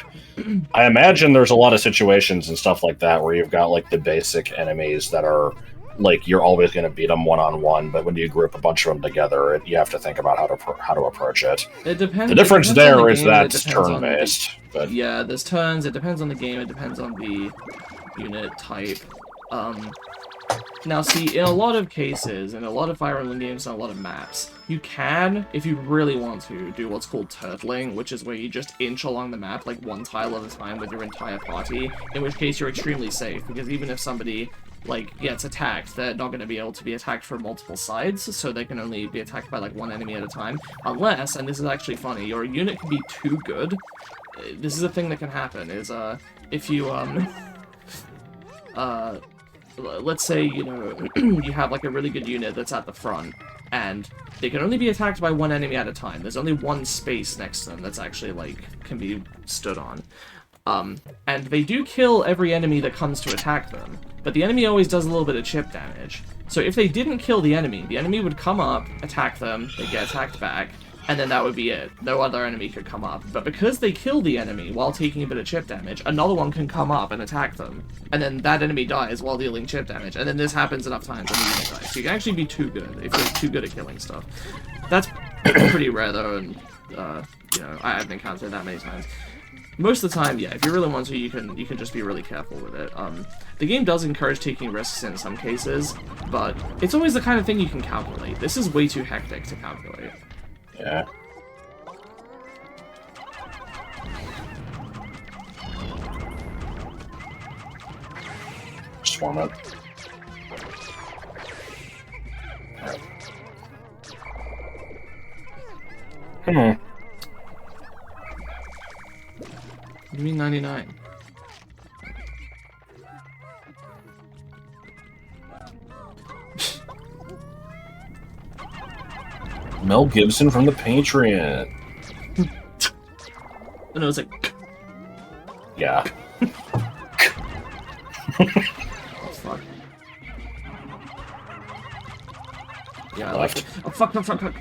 I imagine there's a lot of situations and stuff like that where you've got, like, the basic enemies that are, like, you're always going to beat them one-on-one, but when you group a bunch of them together, you have to think about how to approach it. It depends. The difference there is that's turn-based. but Yeah, there's turns, it depends on the game, it depends on the unit type. Now see, in a lot of cases, in a lot of Fire Emblem games and a lot of maps, you can, if you really want to, do what's called turtling, which is where you just inch along the map, like, one tile at a time with your entire party, in which case you're extremely safe, because even if somebody, like, gets attacked, they're not going to be able to be attacked from multiple sides, so they can only be attacked by, like, one enemy at a time, unless, and this is actually funny, your unit can be too good. This is a thing that can happen, is, if you, let's say, you know, you have, like, a really good unit that's at the front, and they can only be attacked by one enemy at a time. There's only one space next to them that's actually, like, can be stood on. And they do kill every enemy that comes to attack them, but the enemy always does a little bit of chip damage. So if they didn't kill the enemy would come up, attack them, they'd get attacked back, and then that would be it. No other enemy could come up. But because they kill the enemy while taking a bit of chip damage, another one can come up and attack them. And then that enemy dies while dealing chip damage. And then this happens enough times and the unit dies. So you can actually be too good if you're too good at killing stuff. That's pretty rare though, and you know, I haven't encountered that many times. Most of the time, yeah, if you really want to, you can just be really careful with it. The game does encourage taking risks in some cases, but it's always the kind of thing you can calculate. This is way too hectic to calculate. yeah. Swarm it. What do you mean 99? Mel Gibson from the Patreon. And it was like... Yeah. Oh, fuck. Yeah, I like it. Oh, fuck. What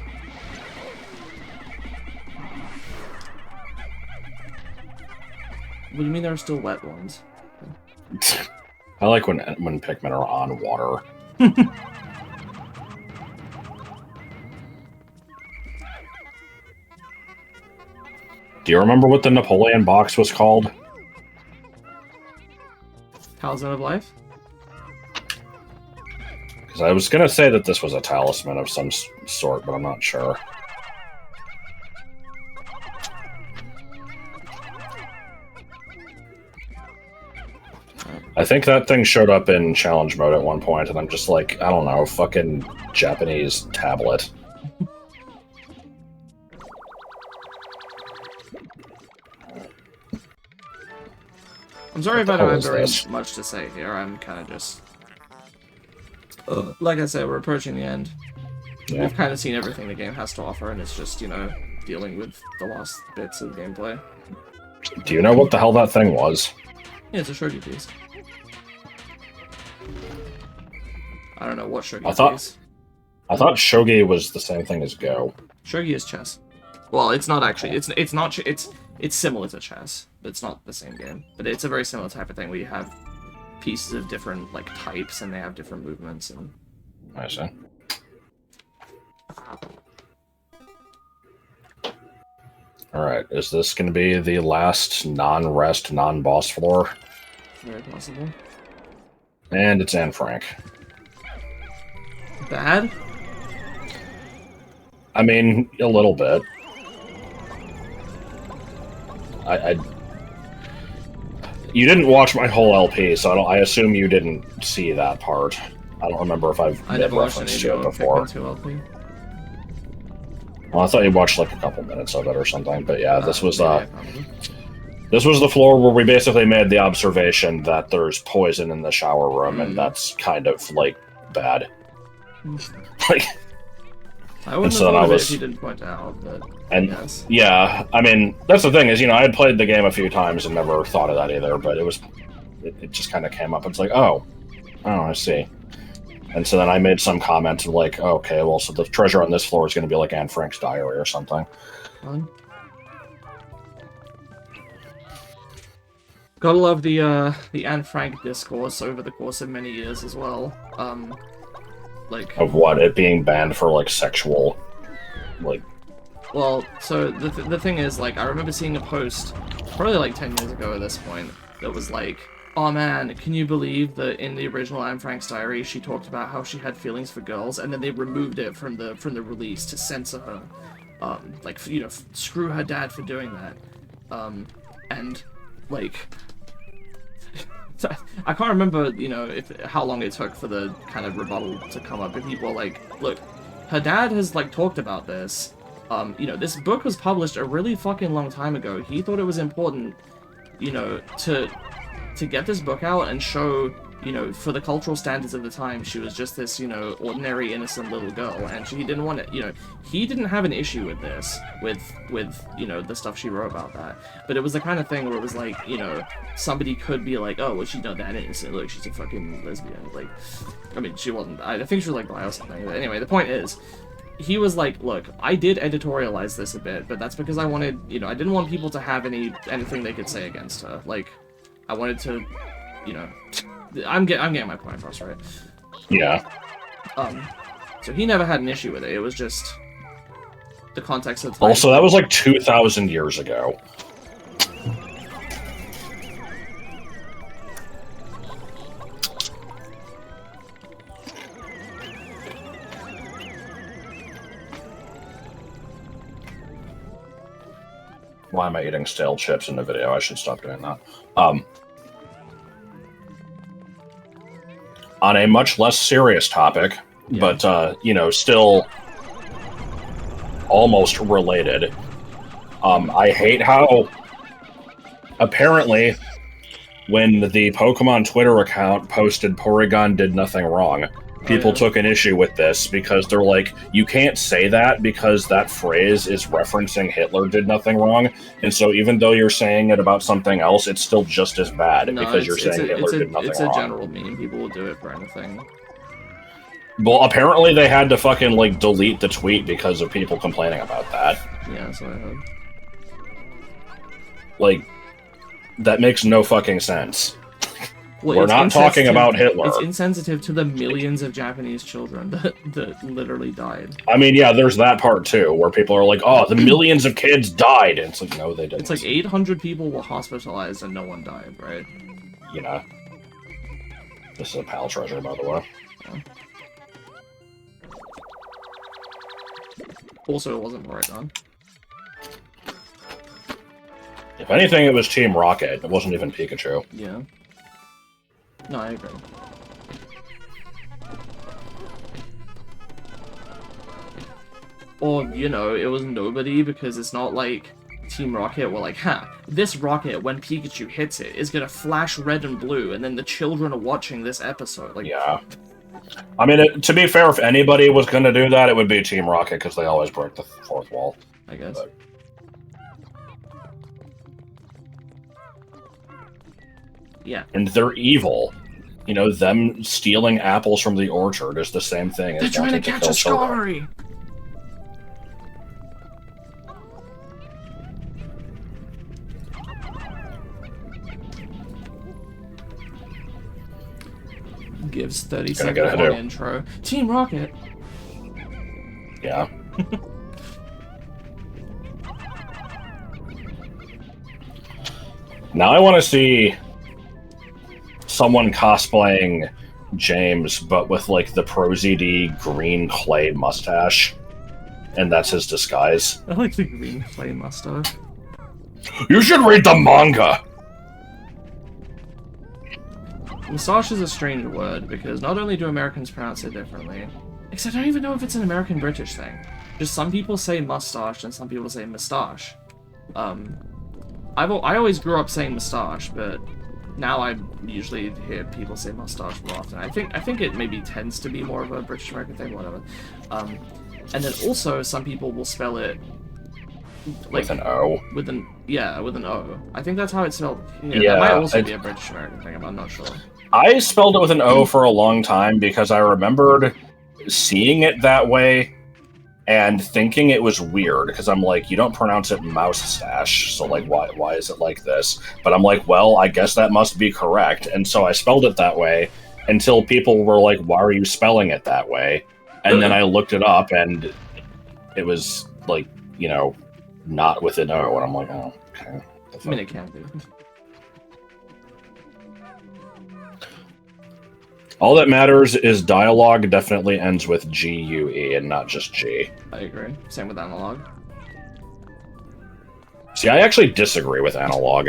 do you mean there are still wet ones? I like when Pikmin are on water. Do you remember what the Napoleon box was called? Talisman of Life? Because I was going to say that this was a talisman of some sort, but I'm not sure. I think that thing showed up in challenge mode at one point, and I'm just like, I don't know, fucking Japanese tablet. I'm sorry if I don't have very much to say here. I'm kind of just... like I said, we're approaching the end. Yeah. We've kind of seen everything the game has to offer, and it's just, you know, dealing with the last bits of the gameplay. Do you know what the hell that thing was? Yeah, it's a shogi piece. I don't know what shogi piece. I thought shogi was the same thing as Go. Shogi is chess. Well, it's not actually. It's similar to chess, but it's not the same game. But it's a very similar type of thing where you have pieces of different, like, types, and they have different movements. And I see. Alright, is this going to be the last non-rest, non-boss floor? Very possible. And it's Anne Frank. Bad? I mean, a little bit. You didn't watch my whole LP, so I assume you didn't see that part. I don't remember if I've I made never watched any reference of to your it before. Pikmin 2 LP. Well, I thought you watched like a couple minutes of it or something, but yeah, this was Maybe I found this was the floor where we basically made the observation that there's poison in the shower room, and that's kind of like bad. Like, I wouldn't have so thought of I it was- if you didn't point it out, but and yes. yeah, I mean that's the thing is, I had played the game a few times and never thought of that either, but it just kind of came up. It's like, oh, I see. And so then I made some comment like, oh, okay, well, so the treasure on this floor is going to be like Anne Frank's diary or something. Fun. Gotta love the Anne Frank discourse over the course of many years as well. Like, Of what? It being banned for like sexual, like. well, so the thing is, like, I remember seeing a post probably like 10 years ago at this point that was like, oh man, can you believe that in the original Anne Frank's diary she talked about how she had feelings for girls, and then they removed it from the release to censor her, like, screw her dad for doing that, and like, I can't remember, how long it took for the kind of rebuttal to come up, but people were like, look, her dad has like talked about this, this book was published a really fucking long time ago. He thought it was important, to get this book out and show, for the cultural standards of the time, she was just this, ordinary, innocent little girl, and he didn't want it, he didn't have an issue with this, with the stuff she wrote about that, but it was the kind of thing where it was like, somebody could be like, oh, well, she's not that innocent, look, she's a fucking lesbian, like, I mean, she wasn't, I think she was like bi or something, but anyway, the point is, he was like, look, I did editorialize this a bit, but that's because I wanted, I didn't want people to have anything they could say against her, like, I wanted to, I'm getting my point across, right? Yeah. So he never had an issue with it. It was just the context of the time. Also, that was like 2,000 years ago. Why am I eating stale chips in the video? I should stop doing that. On a much less serious topic, Yeah. but, still almost related. I hate how apparently when the Pokemon Twitter account posted Porygon did nothing wrong, people took an issue with this because they're like, you can't say that because that phrase is referencing Hitler did nothing wrong, and so even though you're saying it about something else, it's still just as bad because you're saying Hitler did nothing wrong. It's a general meme. People will do it for anything. Well, apparently they had to fucking, like, delete the tweet because of people complaining about that. Yeah, that's what I heard. Like, that makes no fucking sense. Well, We're it's not talking about Hitler. It's insensitive to the millions of Japanese children that literally died. I mean, yeah, there's that part too, where people are like, oh, the millions of kids died. And it's like, no, they didn't. It's like 800 people were hospitalized and no one died, right? This is a PAL treasure, by the way. Yeah. Also, it wasn't Porygon. If anything, it was Team Rocket. It wasn't even Pikachu. Yeah. No, I agree. Or, it was nobody because it's not like Team Rocket were like, this rocket, when Pikachu hits it, is gonna flash red and blue, and then the children are watching this episode. Like, yeah. I mean, to be fair, if anybody was going to do that, it would be Team Rocket, because they always break the fourth wall. I guess. But... yeah. And they're evil. Them stealing apples from the orchard is the same thing as they're trying to catch a strawberry! Gives 30-second long intro. Team Rocket! Yeah. Now I want to see someone cosplaying James, but with like the ProZD green clay mustache, and that's his disguise. I like the green clay mustache. You should read the manga. Mustache is a strange word because not only do Americans pronounce it differently, except I don't even know if it's an American-British thing. Just some people say mustache and some people say moustache. I always grew up saying moustache, but now I usually hear people say mustache more often. I think it maybe tends to be more of a British American thing, whatever. And then also some people will spell it like With an O. with an O. I think that's how it's spelled. Yeah, That might also be a British American thing. I'm not sure. I spelled it with an O for a long time because I remembered seeing it that way and thinking it was weird because I'm like, you don't pronounce it mouse-stache, so like, why is it like this? But I'm like, well, I guess that must be correct, and so I spelled it that way until people were like, why are you spelling it that way? And then I looked it up, and it was like, you know, not with an O, and I'm like, oh, okay. I mean, it can be. All that matters is dialogue definitely ends with G-U-E and not just G. I agree. Same with analog. See, I actually disagree with analog.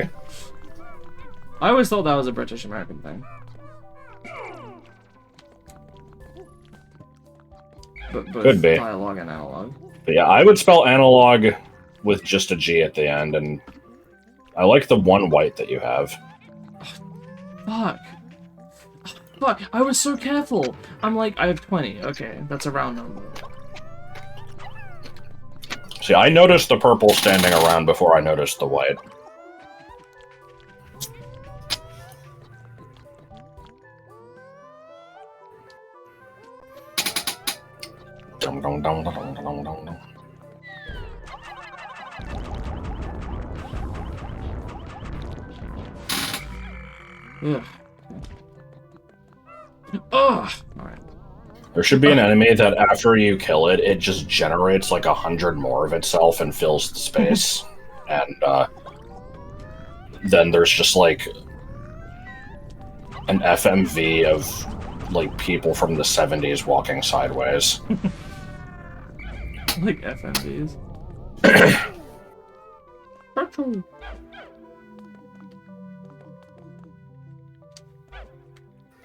I always thought that was a British American thing. But Could be. Dialogue and analog. But yeah, I would spell analog with just a G at the end, and I like the one white that you have. Fuck. Fuck, I was so careful. I'm like, I have 20. Okay, that's a round number. See, I noticed the purple standing around before I noticed the white. Dum dum dum dum dum dum dum dum. Ugh. Ugh! Alright. There should be an enemy that after you kill it, it just generates like 100 more of itself and fills the space. And then there's just like an FMV of like people from the 70s walking sideways. Like FMVs. Virtual.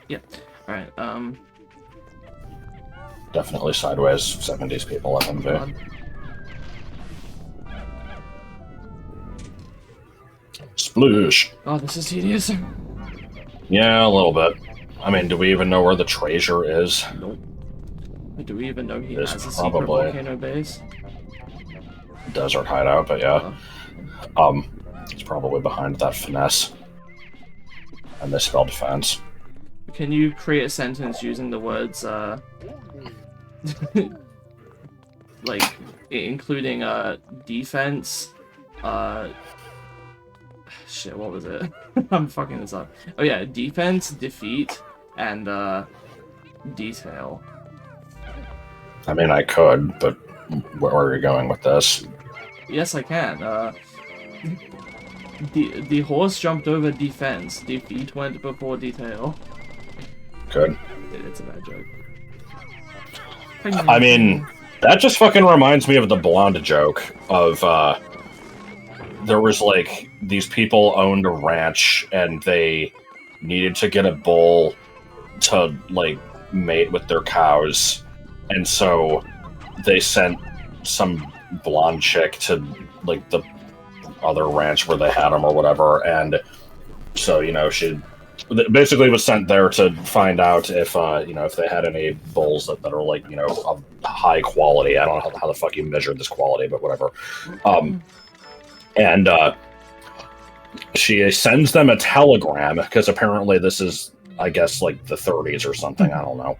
Yeah. Alright, Definitely sideways 70s people FMV. God. Sploosh. Oh, this is tedious. Yeah, a little bit. I mean, do we even know where the treasure is? Nope. Do we even know he There's has a secret probably- volcano base? Desert hideout, but yeah. It's probably behind that finesse. And they spelled defense. Can you create a sentence using the words, like, including, defense, shit, what was it? I'm fucking this up. Oh yeah, defense, defeat, and, detail. I mean, I could, but where are you going with this? Yes, I can, the horse jumped over defense, defeat went before detail. Good. It's a bad joke. I mean, that just fucking reminds me of the blonde joke of, there was, like, these people owned a ranch, and they needed to get a bull to, like, mate with their cows, and so they sent some blonde chick to, like, the other ranch where they had them or whatever, and so, you know, she basically was sent there to find out if, you know, if they had any bulls that are, like, you know, of high quality. I don't know how the fuck you measure this quality, but whatever. And she sends them a telegram, because apparently this is, I guess, like, the 30s or something, I don't know.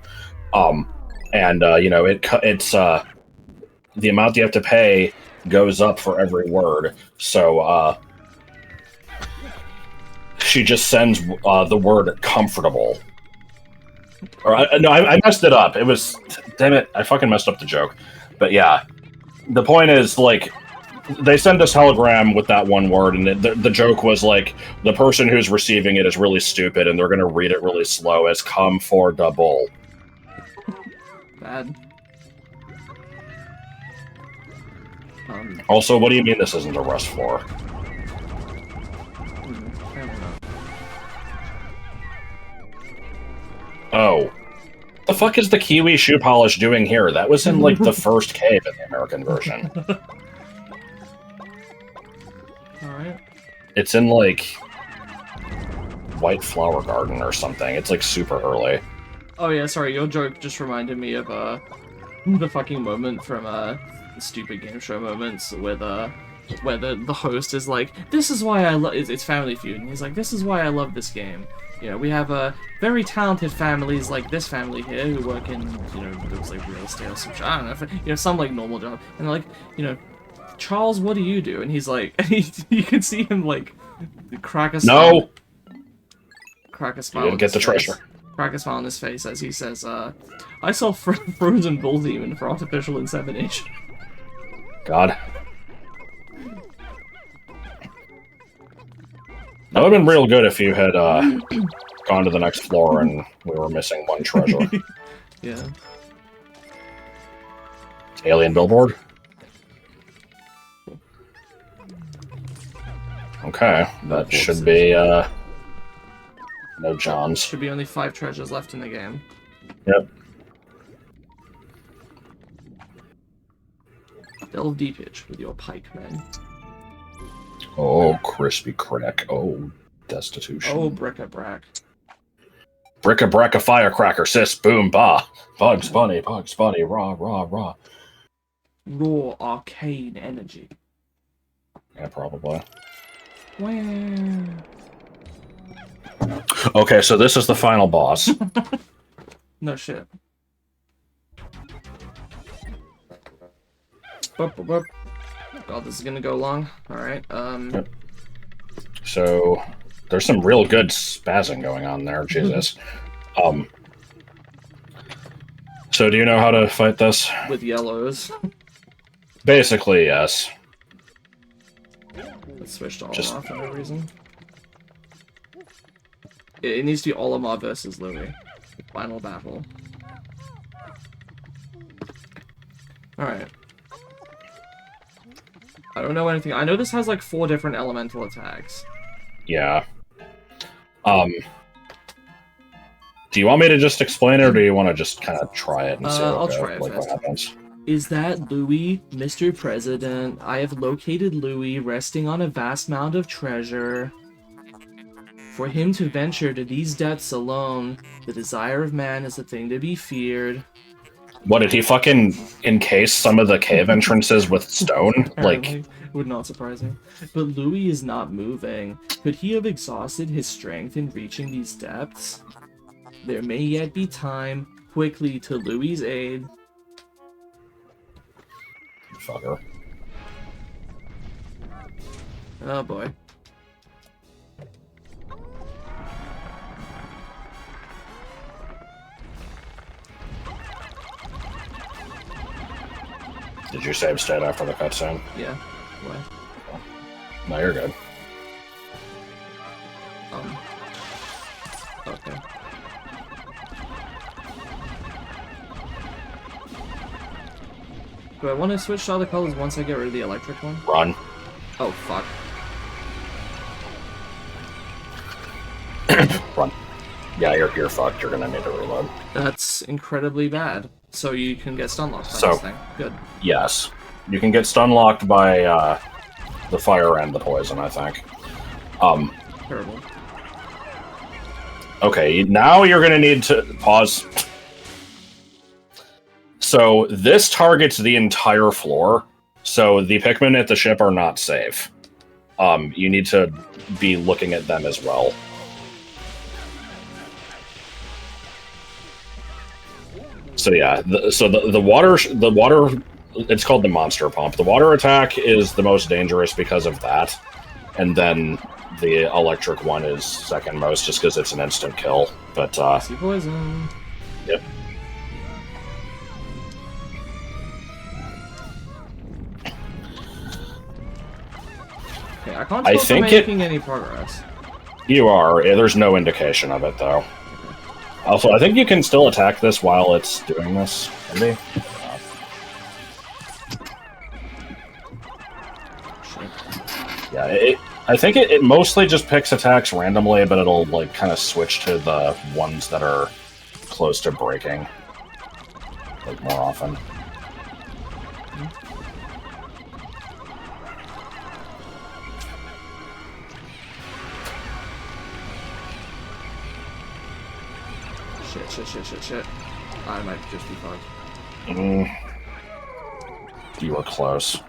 And, you know, it's the amount you have to pay goes up for every word, so, she just sends the word comfortable. Or no, I messed it up. It was, damn it, I fucking messed up the joke. But yeah, the point is, like, they send us telegram with that one word, and the joke was like the person who's receiving it is really stupid, and they're going to read it really slow as "come for double." Bad. Also, what do you mean this isn't a rust floor? I don't know. Oh. The fuck is the kiwi shoe polish doing here? That was in, like, the first cave in the American version. Alright. It's in, like, White Flower Garden or something. It's, like, super early. Oh yeah, sorry, your joke just reminded me of, the fucking moment from, the stupid game show moments with, where the host is like, this is why I love... It's Family Feud, and he's like, this is why I love this game. You know, we have very talented families like this family here who work in, you know, those like real estate or some shit. I don't know, you know, some like normal job. And they're like, you know, Charles, what do you do? And he's like, you can see him like crack a smile. No! Crack a smile. You didn't get the treasure. Crack a smile on his face as he says, I sell frozen bull demon for artificial insemination. God. That would have been real good if you had gone to the next floor and we were missing one treasure. Yeah. Alien billboard? Okay, that should be, no Johns. Should be only 5 treasures left in the game. Yep. Delve deepage with your Pikmin. Oh, crispy crack. Oh, destitution. Oh, bric-a-brac. Brick-a-brack a firecracker, sis, boom, bah. Bugs Bunny, rah, rah, rah. Raw arcane energy. Yeah, probably. Wow. Okay, so this is the final boss. No shit. Boop, boop, boop. God, this is gonna go long. Alright, Yep. So, there's some real good spazzing going on there, Jesus. So do you know how to fight this? With yellows. Basically, yes. Let's switch to Olimar Just- for no reason. It needs to be Olimar versus Louis. Final battle. Alright. I don't know anything. I know this has like 4 different elemental attacks. Yeah. Do you want me to just explain it, or do you want to just kind of try it and see I'll try it what first. happens? Is that Louis, Mr. President? I have located Louis resting on a vast mound of treasure. For him to venture to these depths alone, the desire of man is a thing to be feared. What, did he fucking encase some of the cave entrances with stone? Like, Apparently. Would not surprise me. But Louis is not moving. Could he have exhausted his strength in reaching these depths? There may yet be time. Quickly to Louis' aid. fucker. Oh boy. Did you save state after the cutscene? Yeah. What? No, you're good. Okay. Do I want to switch to other colors once I get rid of the electric one? Run. Oh, fuck. Run. Yeah, you're fucked. You're gonna need to reload. That's incredibly bad. So you can get stun locked by So- this thing. Good. Yes. You can get stun locked by the fire and the poison, I think. Terrible. Okay, now you're gonna need to pause. So this targets the entire floor, so the Pikmin at the ship are not safe. You need to be looking at them as well. So yeah, the water, it's called the monster pump. The water attack is the most dangerous because of that, and then the electric one is second most, just because it's an instant kill. But See poison. yep. Okay, I can't I tell if I'm think it- making any progress. You are. There's no indication of it, though. Also, I think you can still attack this while it's doing this. Maybe? Shit. Yeah, I think it mostly just picks attacks randomly, but it'll, like, kind of switch to the ones that are close to breaking. Like, more often. Shit. I might just be fucked. You were close.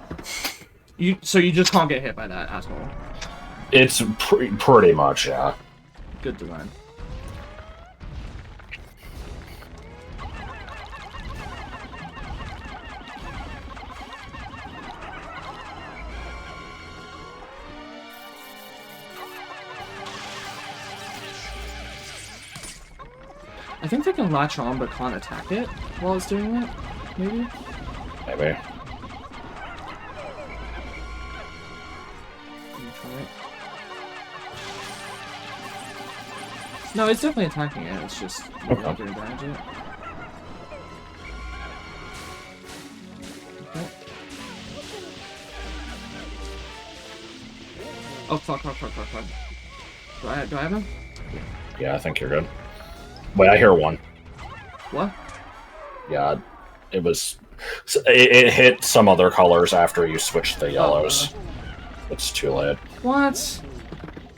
So you just can't get hit by that at all? It's pretty much, yeah. Good design. I think they can latch on but can't attack it while it's doing that, maybe? Maybe. Let me try it. No, it's definitely attacking it, it's just not doing damage yet. Okay. Oh, fuck. Do I have him? Yeah, I think you're good. Wait, I hear one. What? Yeah, it was... It hit some other colors after you switched the yellows. It's too late. What?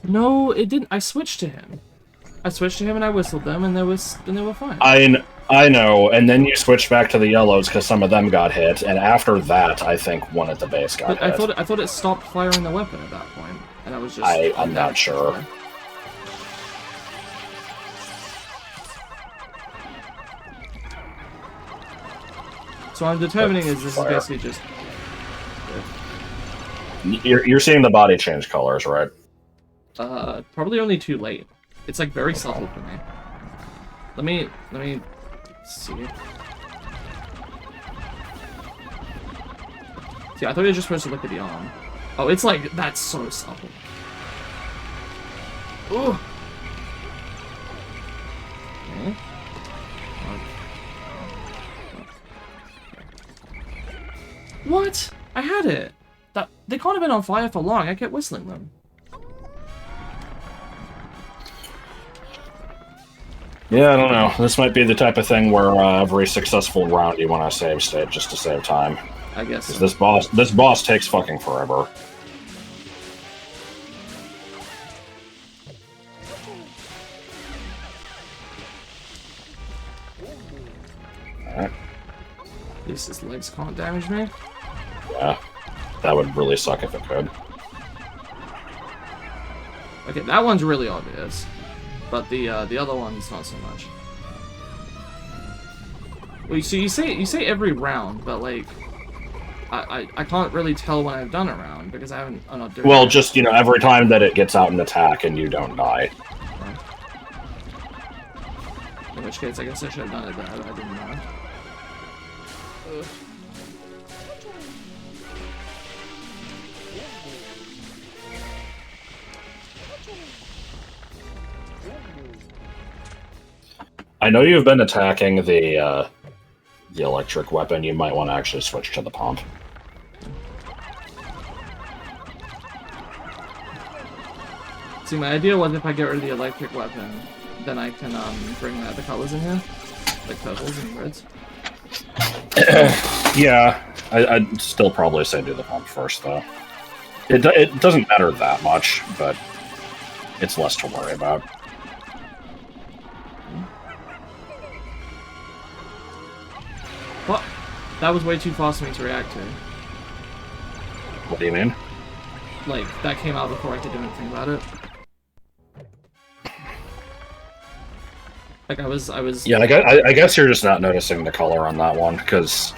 No, it didn't. I switched to him. And I whistled them, and they were fine. I know, and then you switched back to the yellows because some of them got hit, and after that, I think one at the base got hit. I thought it stopped firing the weapon at that point, and I was just. I'm not sure. So I'm determining is this is basically just. You're seeing the body change colors, right? Probably only too late. It's like very subtle for me. Let me see. See, I thought you were just supposed to look at the arm. Oh, it's like that's so subtle. Ooh. Okay. What? I had it. They can't have been on fire for long. I kept whistling them. Yeah, I don't know. This might be the type of thing where every successful round you want to save state just to save time. I guess. So. This boss takes fucking forever. Alright. At least his legs can't damage me. Yeah. That would really suck if it could. Okay, that one's really obvious. But the other one's not so much. Well, so you say every round, but like I can't really tell when I've done a round because I'm not doing. Well, just every time that it gets out and attack and you don't die. Okay. In which case, I guess I should have done it, but I didn't know. Ugh. I know you've been attacking the electric weapon. You might want to actually switch to the pump. See, my idea was if I get rid of the electric weapon, then I can bring the colors in here, like purples and reds. Yeah, I'd still probably say do the pump first, though. It doesn't matter that much, but it's less to worry about. What? That was way too fast for me to react to. What do you mean? Like, that came out before I could do anything about it. Like, I was... Yeah, I guess you're just not noticing the color on that one, because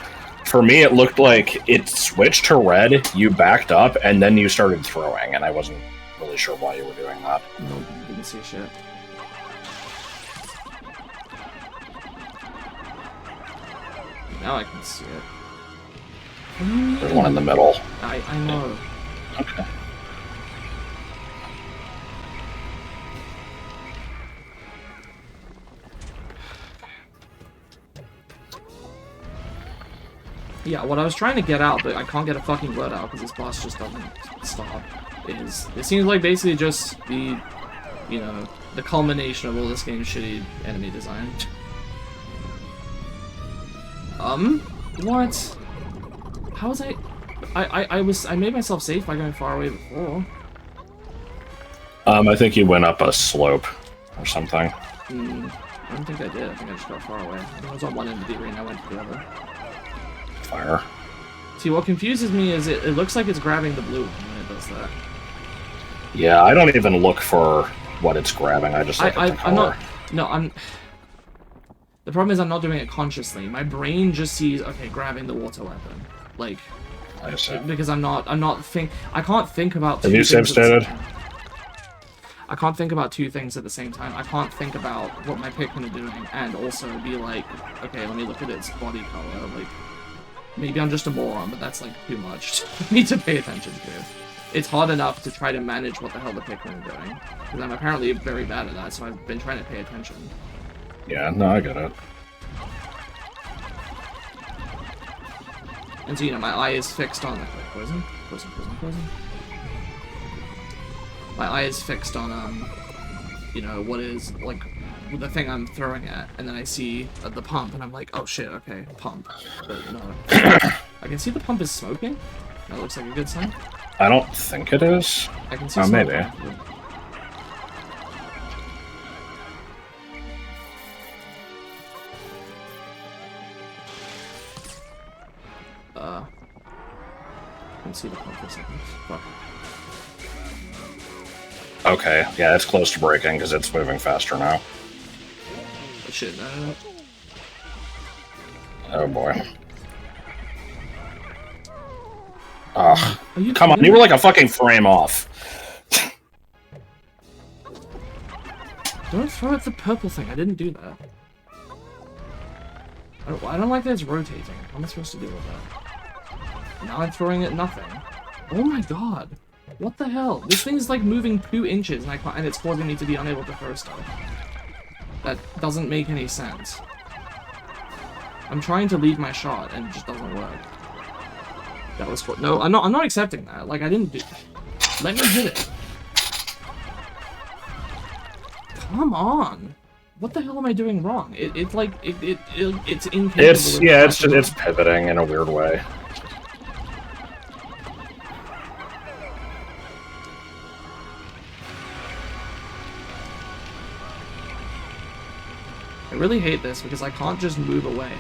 for me it looked like it switched to red, you backed up, and then you started throwing, and I wasn't really sure why you were doing that. Nope, didn't see shit. Now I can see it. There's one in the middle. I know. Okay. Yeah, what I was trying to get out, but I can't get a fucking word out because this boss just doesn't stop, is it seems like basically just the, you know, the culmination of all this game's shitty enemy design. What? How was I made myself safe by going far away before. I think you went up a slope or something. I don't think I did. I think I just got far away. I think I was on one end of the arena, I went to the other. Fire. See, what confuses me is it looks like it's grabbing the blue when it does that. Yeah, I don't even look for what it's grabbing. I just look at the color. I'm not. No, I'm. The problem is I'm not doing it consciously. My brain just sees, okay, grabbing the water weapon, like, I see. because I can't think about. Have you save stated? I can't think about two things at the same time. I can't think about what my Pikmin are doing and also be like, okay, let me look at its body color. Like, maybe I'm just a moron, but that's like too much for me to pay attention to. It's hard enough to try to manage what the hell the Pikmin are doing, because I'm apparently very bad at that. So I've been trying to pay attention. Yeah, no, I get it. And so, you know, my eye is fixed on, like, poison? Poison. My eye is fixed on, you know, what is, like, the thing I'm throwing at, and then I see the pump, and I'm like, oh shit, okay, pump. But no. I can see the pump is smoking. That looks like a good sign. I don't think it is. I can see Oh, smoke. maybe. I can see the pump for a second. Fuck. Okay, yeah, it's close to breaking because it's moving faster now. Oh, shit, no. Oh boy. Ugh. You Come on, you were like a fucking frame off. Don't throw at the purple thing. I didn't do that. I don't like that it's rotating. How am I supposed to deal with that? Now I'm throwing at nothing. Oh my god. What the hell? This thing is like moving 2 inches and it's causing me to be unable to throw stuff. That doesn't make any sense. I'm trying to lead my shot and it just doesn't work. That was cool. No, I'm not accepting that. Like, I didn't do... Let me hit it. Come on. What the hell am I doing wrong? It's incapable. It's pivoting in a weird way. I really hate this because I can't just move away.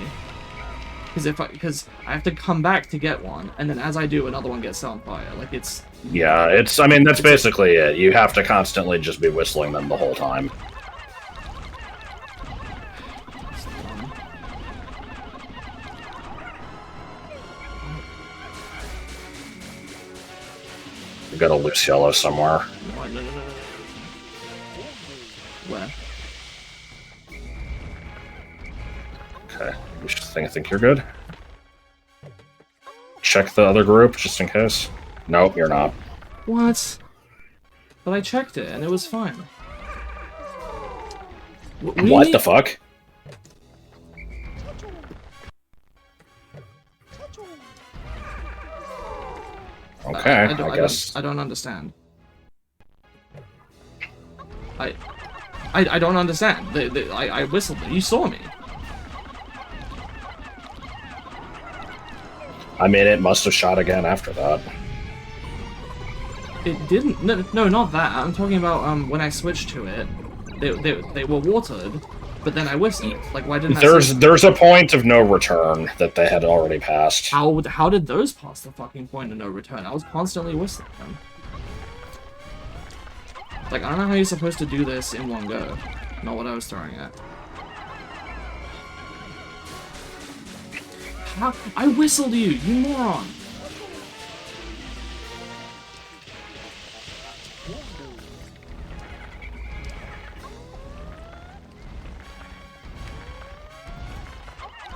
Because I have to come back to get one, and then as I do, another one gets set on fire. Like, it's... Yeah, I mean, that's basically it. You have to constantly just be whistling them the whole time. You've got a loose yellow somewhere. No. Where? Okay, I think you're good. Check the other group, just in case. Nope, you're not. What? But I checked it, and it was fine. What the fuck? Okay, I guess. I don't understand. I don't understand. I whistled it. You saw me. I mean, it must have shot again after that. It didn't. No, not that. I'm talking about when I switched to it. They were watered, but then I whistled. Like, why didn't There's a point of no return that they had already passed. How did those pass the fucking point of no return? I was constantly whistling them. Like, I don't know how you're supposed to do this in one go. Not what I was throwing at. How? I whistled you moron!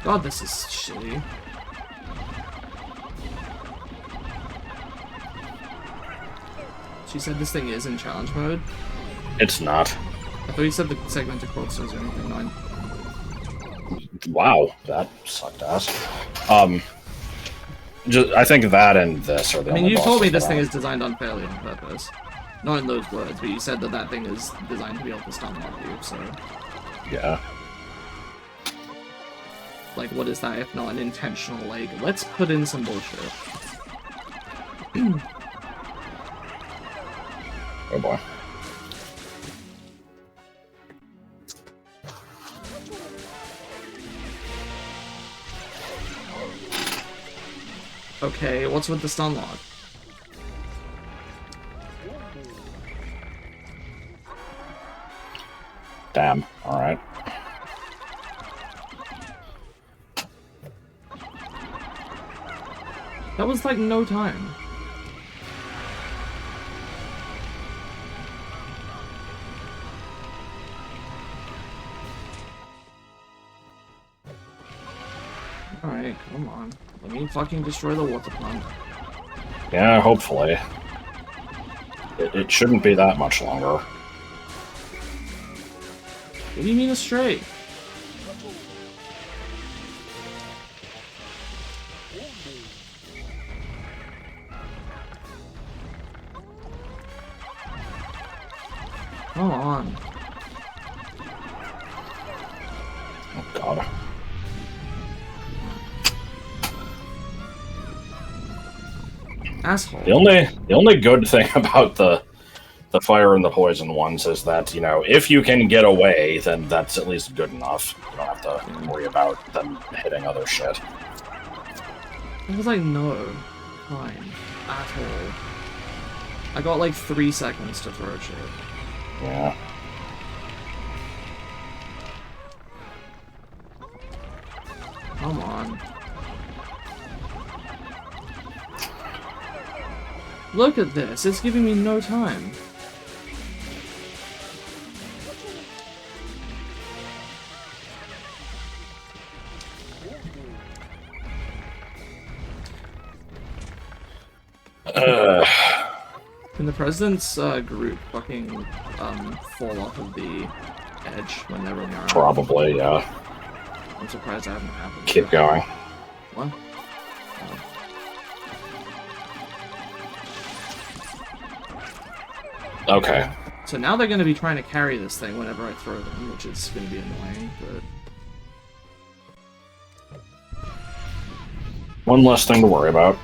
God, this is shitty. She said this thing is in challenge mode. It's not. I thought you said the segmented corpses or anything. No. Wow, that sucked ass. I think that and this are the I mean, only you told me bosses this that thing are- is designed unfairly on purpose. Not in those words, but you said that that thing is designed to be able to stun lock you, so... Yeah. Like, what is that if not an intentional, like, let's put in some bullshit. Oh boy. Okay, what's with the stun lock? Damn. Alright. That was like no time. Alright, come on. Let me fucking destroy the water plant. Yeah, hopefully. It shouldn't be that much longer. What do you mean a stray? Come on. Oh god. Asshole. The only good thing about the fire and the poison ones is that, you know, if you can get away, then that's at least good enough. You don't have to worry about them hitting other shit. I was like, no time at all. I got like 3 seconds to throw shit. Yeah. Come on. Look at this, it's giving me no time. Can the president's group fucking fall off of the edge when they're running around? Probably, yeah. I'm surprised that hasn't happened. Keep going. What? Oh. Okay. So now they're going to be trying to carry this thing whenever I throw them, which is going to be annoying, but... One less thing to worry about.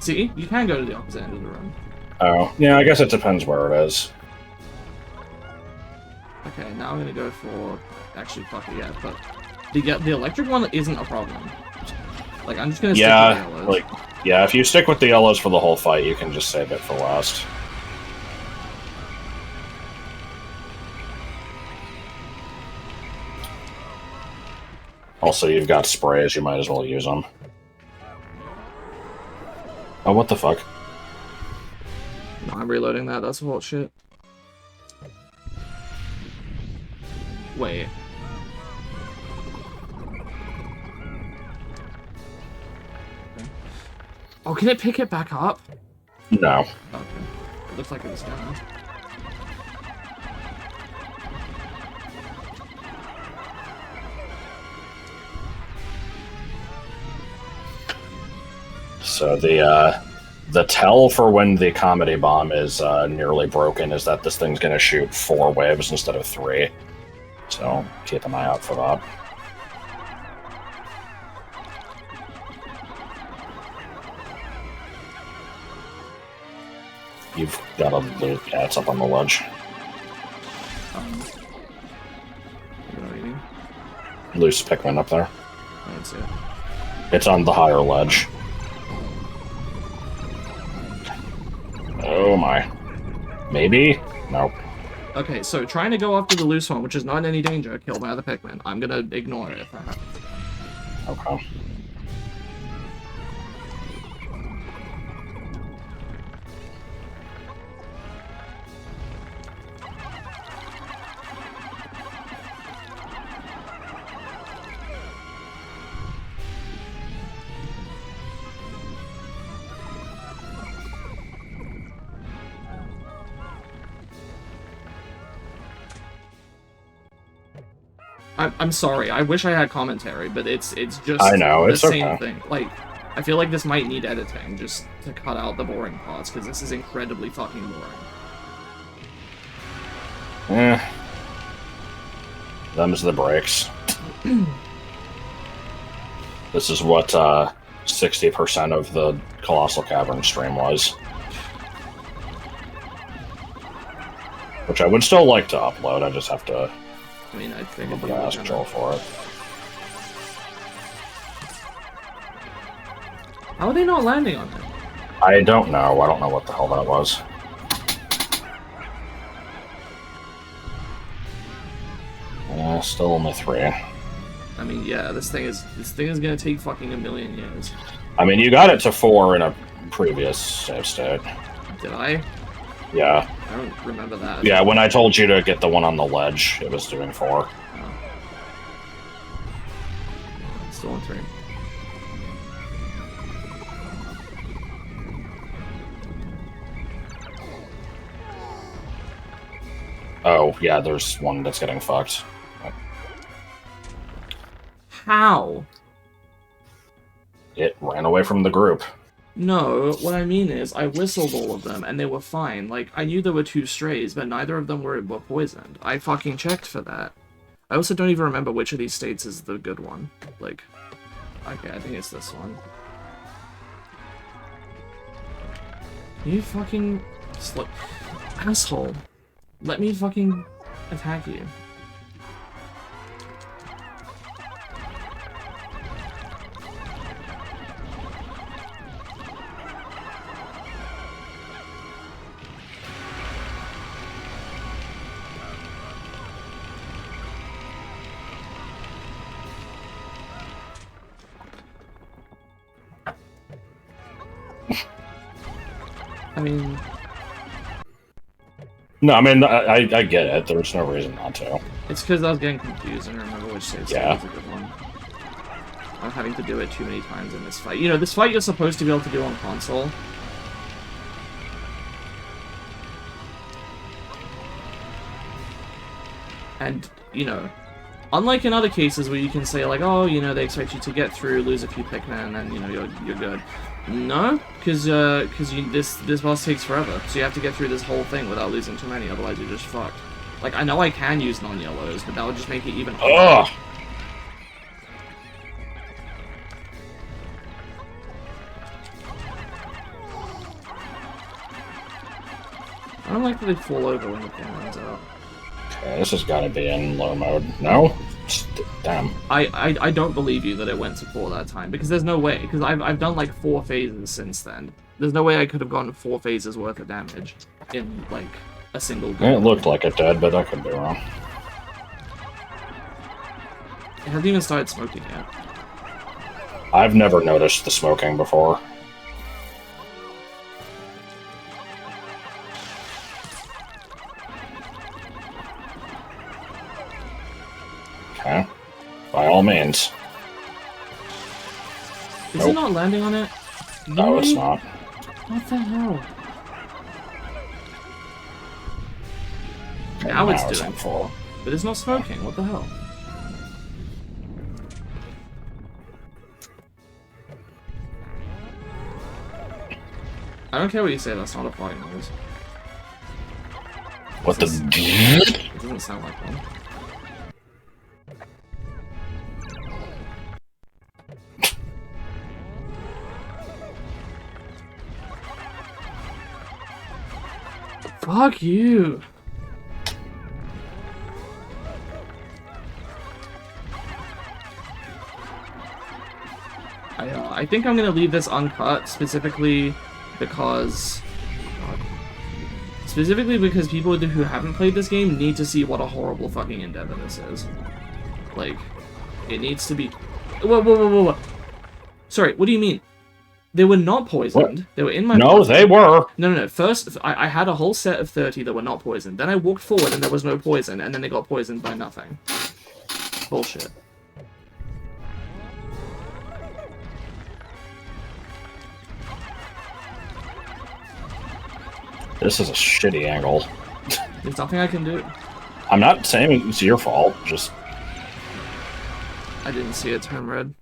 See? You can go to the opposite end of the room. Oh, yeah, I guess it depends where it is. Okay, now I'm going to go for... Actually, fuck it, yeah, but... The electric one isn't a problem. Like, I'm just going to stick with the yellows. Like, yeah, if you stick with the yellows for the whole fight, you can just save it for last. Also, you've got sprays, you might as well use them. Oh, what the fuck? No, I'm reloading that, that's hot shit. Wait. Okay. Oh, can it pick it back up? No. Okay. It looks like it was gonna. So the tell for when the comedy bomb is nearly broken is that this thing's gonna shoot 4 waves instead of 3. So keep an eye out for that. You've got a loot. Yeah, it's up on the ledge. What are you? Loose Pikmin up there. I didn't see it. It's on the higher ledge. Oh my. Maybe? Nope. Okay, so trying to go after the loose one, which is not in any danger, killed by the Pikmin. I'm gonna ignore it if that happens. Okay. I'm sorry. I wish I had commentary, but it's just I know, the it's same okay. thing. Like, I feel like this might need editing just to cut out the boring parts, because this is incredibly fucking boring. Them's the breaks. This is what 60% of the Colossal Cavern stream was. Which I would still like to upload, I just have to I mean, I think put ass control for it. How are they not landing on it? I don't know. I don't know what the hell that was. Still only 3. I mean, yeah, this thing is gonna take fucking a million years. I mean, you got it to 4 in a previous save state. Did I? Yeah. I don't remember that. Yeah, when I told you to get the one on the ledge, it was doing 4. Oh. Still on 3. Oh, yeah, there's one that's getting fucked. How? It ran away from the group. No, what I mean is, I whistled all of them, and they were fine. Like, I knew there were 2 strays, but neither of them were poisoned. I fucking checked for that. I also don't even remember which of these states is the good one. Like, okay, I think it's this one. You fucking... asshole. Let me fucking attack you. I mean... No, I mean, I get it. There's no reason not to. It's because I was getting confused and I remember which save state was a good one. I'm having to do it too many times in this fight. You know, this fight you're supposed to be able to do on console. And, you know, unlike in other cases where you can say, like, oh, you know, they expect you to get through, lose a few Pikmin, and, you know, you're good. No, because this boss takes forever, so you have to get through this whole thing without losing too many, otherwise you're just fucked. Like, I know I can use non-yellows, but that would just make it even harder. Ugh! I don't like that they fall over when the camera runs out. Okay, this has got to be in low mode. No? Damn. I don't believe you that it went to 4 that time, because there's no way, because I've done like 4 phases since then. There's no way I could have gotten 4 phases worth of damage in like a single go. It looked like it did, but I could be wrong. It hasn't even started smoking yet. I've never noticed the smoking before. Okay. By all means. Is Nope. it not landing on it? No, it's Really? not. What the hell? Now it's doing on full. but it's not smoking. What the hell? I don't care what you say, that's not a flying noise. What the? It doesn't sound like one. Fuck you! I think I'm gonna leave this uncut, specifically because people who haven't played this game need to see what a horrible fucking endeavor this is. Like, it needs to be... Whoa. Sorry, what do you mean? They were not poisoned. What? They were in my... No, they were. No. First, I had a whole set of 30 that were not poisoned. Then I walked forward and there was no poison, and then they got poisoned by nothing. Bullshit. This is a shitty angle. There's nothing I can do. I'm not saying it's your fault, just... I didn't see it turn red.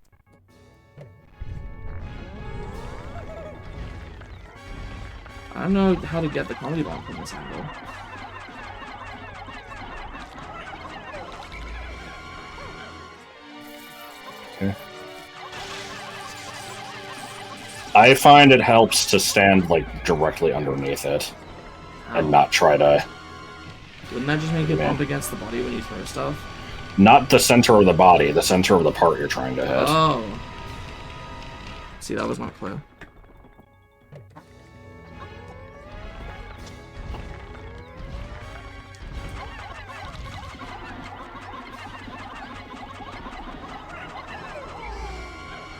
I don't know how to get the comedy bomb from this angle. Okay. I find it helps to stand, like, directly underneath it. And not try to... Wouldn't that just make it bump against the body when you throw stuff? Not the center of the body, the center of the part you're trying to hit. Oh. See, that was not clear.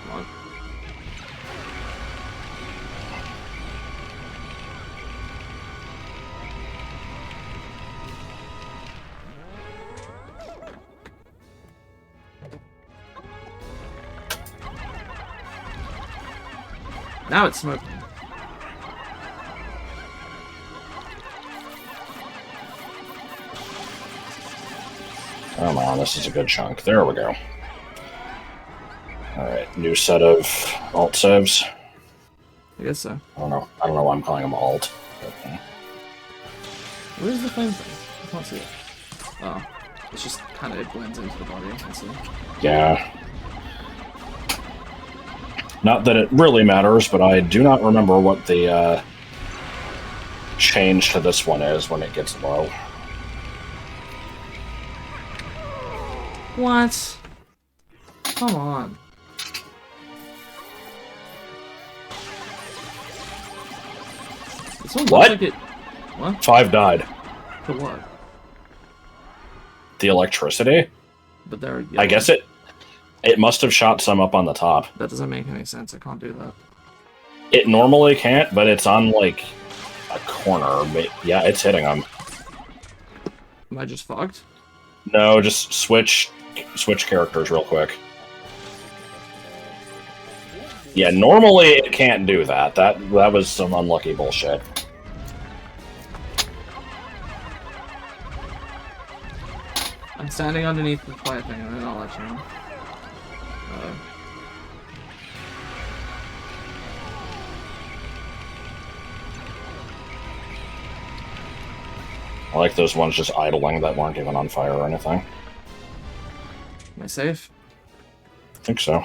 Come on. Now it's smoking. Come on, this is a good chunk. There we go. Alright, new set of alt saves. I guess so. I don't know why I'm calling them alt. But, Where's the flame thing? I can't see it. Oh. It's just kind of, it blends into the body, I see. yeah. Not that it really matters, but I do not remember what the change to this one is when it gets low. What? Come on. This one looks What? like it... What? 5 died. To what? The electricity? But they're... I guess it must have shot some up on the top. That doesn't make any sense. I can't do that. It normally can't, but it's on, like, a corner. Yeah, it's hitting them. Am I just fucked? No, just switch characters real quick. Yeah, normally it can't do that. That was some unlucky bullshit. I'm standing underneath the fire thing, and then I'll let you know. I like those ones just idling that weren't even on fire or anything. Am I safe? I think so.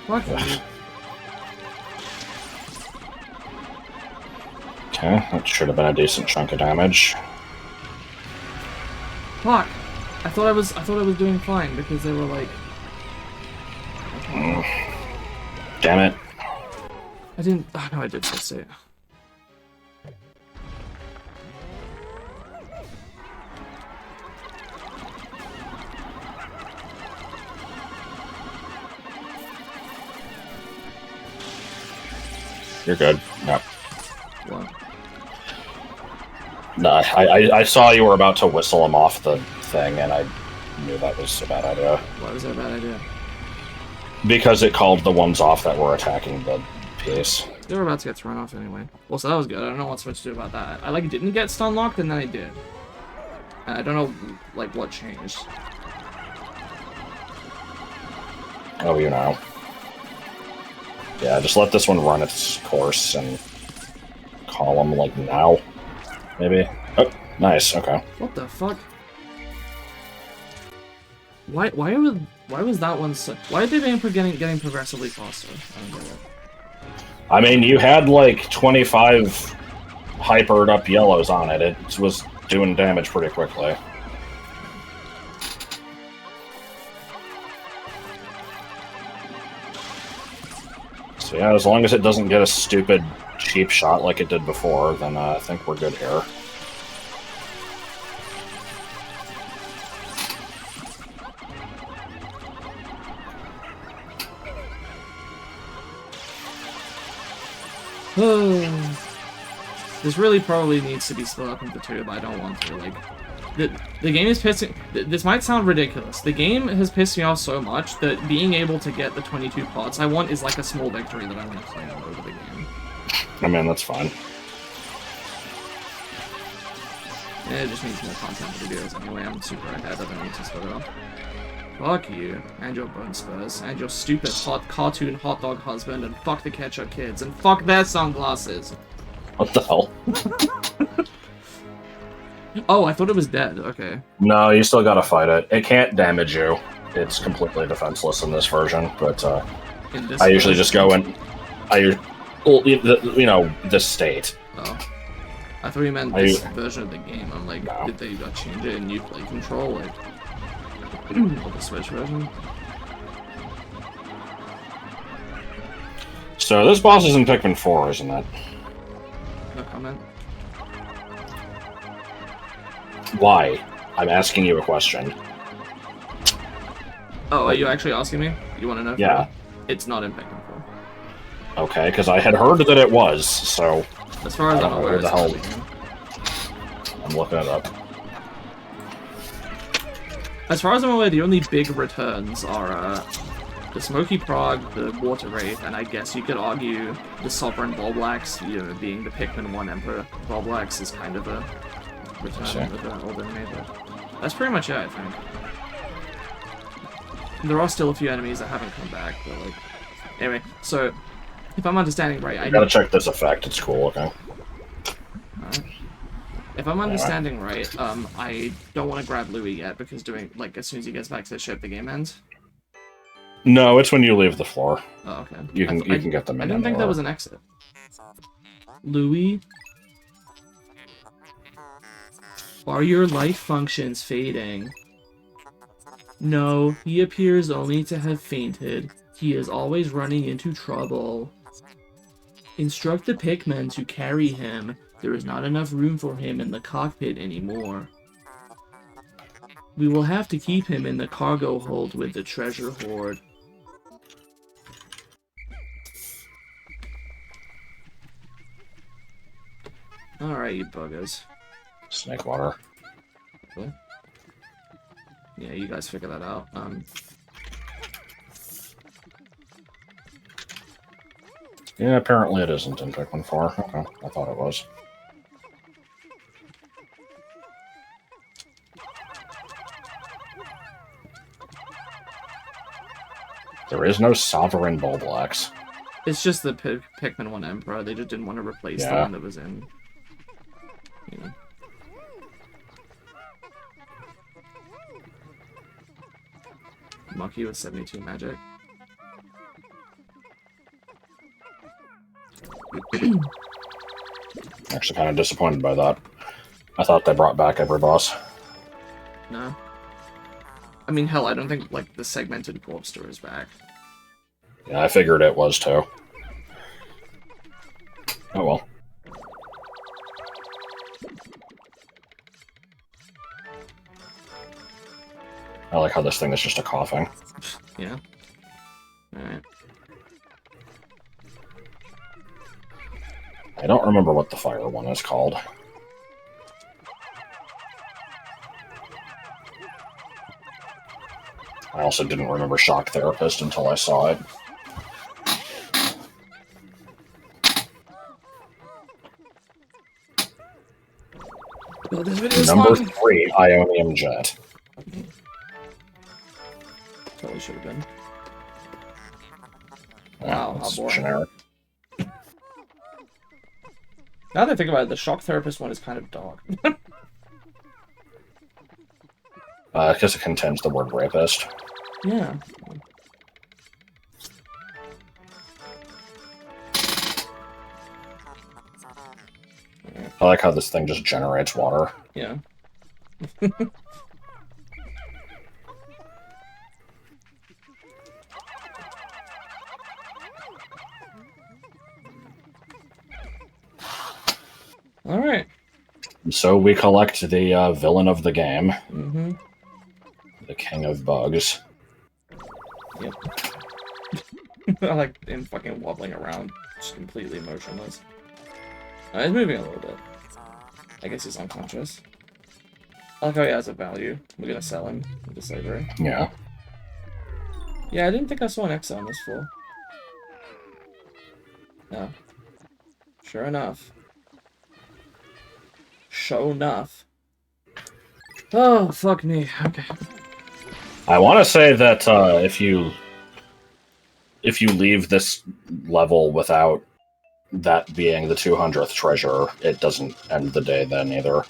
Fuck you. Okay, that should have been a decent chunk of damage. Fuck! I thought I was doing fine because they were like... Damn it. I didn't... Oh, no, I did just say it. You're good. No. What? No, I saw you were about to whistle him off the thing, and I knew that was a bad idea. Why was that a bad idea? Because it called the ones off that were attacking the piece. They were about to get thrown off anyway. Well, so that was good. I don't know what's supposed to do about that. I, like, didn't get stun locked, and then I did. I don't know, like, what changed. Oh, you know. Yeah, just let this one run its course and call him, like, now. Maybe. Oh, nice, okay. What the fuck? Why was that one so... Why are they getting progressively faster? I don't get it. I mean, you had, like, 25 hypered up yellows on it. It was doing damage pretty quickly. So yeah, as long as it doesn't get a stupid cheap shot like it did before, then I think we're good here. This really probably needs to be split up into two, but I don't want to. Like, the game is pissing... This might sound ridiculous. The game has pissed me off so much that being able to get the 22 pots I want is like a small victory that I want to claim over the game. I mean, that's fine. And it just means more content videos anyway. I'm super ahead. I don't need to split it off. Fuck you, and your bone spurs, and your stupid hot cartoon hot dog husband, and fuck the ketchup kids, and fuck their sunglasses. What the hell? Oh, I thought it was dead. Okay. No, you still gotta fight it. It can't damage you. It's completely defenseless in this version, but In this I usually version- just go in. You know, the state. Oh. I thought you meant this version of the game. I'm like, No. did they change it and you play control like or the Switch version? So this boss is in Pikmin 4, isn't it? No comment. Why? I'm asking you a question. Oh, are you actually asking me? You want to know? Yeah. It's not in Pikmin 4. Okay, because I had heard that it was, so As far as I I'm don't know aware, where the it's not hell- in the game. I'm looking it up. As far as I'm aware, the only big returns are the Smoky Prog, the Water Wraith, and I guess you could argue the Sovereign Bulblax, you know, being the Pikmin 1 Emperor Bulblax is kind of a return with the old enemy, but that's pretty much it, I think. There are still a few enemies that haven't come back, but like... Anyway, so, if I'm understanding right, I gotta check this effect, it's cool looking. Alright. If I'm understanding right, I don't want to grab Louis yet, because doing, like, as soon as he gets back to the ship, the game ends. No, it's when you leave the floor. Oh, okay. You can get them in I didn't think that anywhere. was an exit. Louis? Are your life functions fading? No, he appears only to have fainted. He is always running into trouble. Instruct the Pikmin to carry him. There is not enough room for him in the cockpit anymore. We will have to keep him in the cargo hold with the treasure hoard. Alright, you buggers. Snake water. Cool. Yeah, you guys figure that out. Yeah, apparently it isn't in Pikmin 4. Okay, I thought it was. There is no Sovereign Bulblax. It's just the Pikmin 1 Emperor. They just didn't want to replace the Yeah. one that was in. You know. Monkey with 72 magic. Actually kind of disappointed by that. I thought they brought back every boss. No. I mean, hell, I don't think, like, the segmented corpse store is back. Yeah, I figured it was too. Oh well. I like how this thing is just a coughing. Yeah. Alright. I don't remember what the fire one is called. I also didn't remember Shock Therapist until I saw it. Oh, this video's Number long. 3, Ionium Jet. Totally should have been. Yeah, Wow, how it's boring. generic. Now that I think about it, the Shock Therapist one is kind of dog. Because it contains the word rapist. Yeah. I like how this thing just generates water. Yeah. Alright. So we collect the villain of the game, Mm-hmm. the King of Bugs. Yep. I like him fucking wobbling around, just completely motionless. He's moving a little bit. I guess he's unconscious. I like how he has a value. We're gonna sell him into slavery. Yeah. Yeah, I didn't think I saw an X on this floor. No. Sure enough. Sure enough. Oh, fuck me. Okay. I want to say that if you leave this level without that being the 200th treasure, it doesn't end the day then either.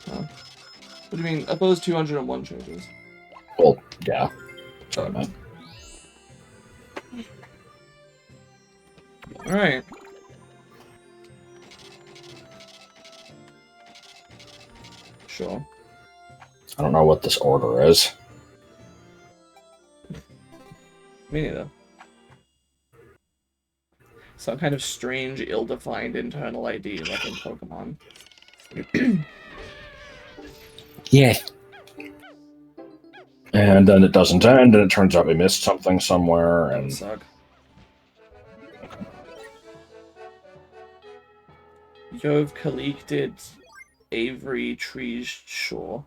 What do you mean? I thought it was 201 treasures. Well, yeah. Oh. Alright. Sure. I don't know what this order is. Me neither. Some kind of strange, ill-defined internal ID, like in Pokemon. Yeah. And then it doesn't end, and it turns out we missed something somewhere, That would and... suck. Yove Kalik did Avery Trees Shore.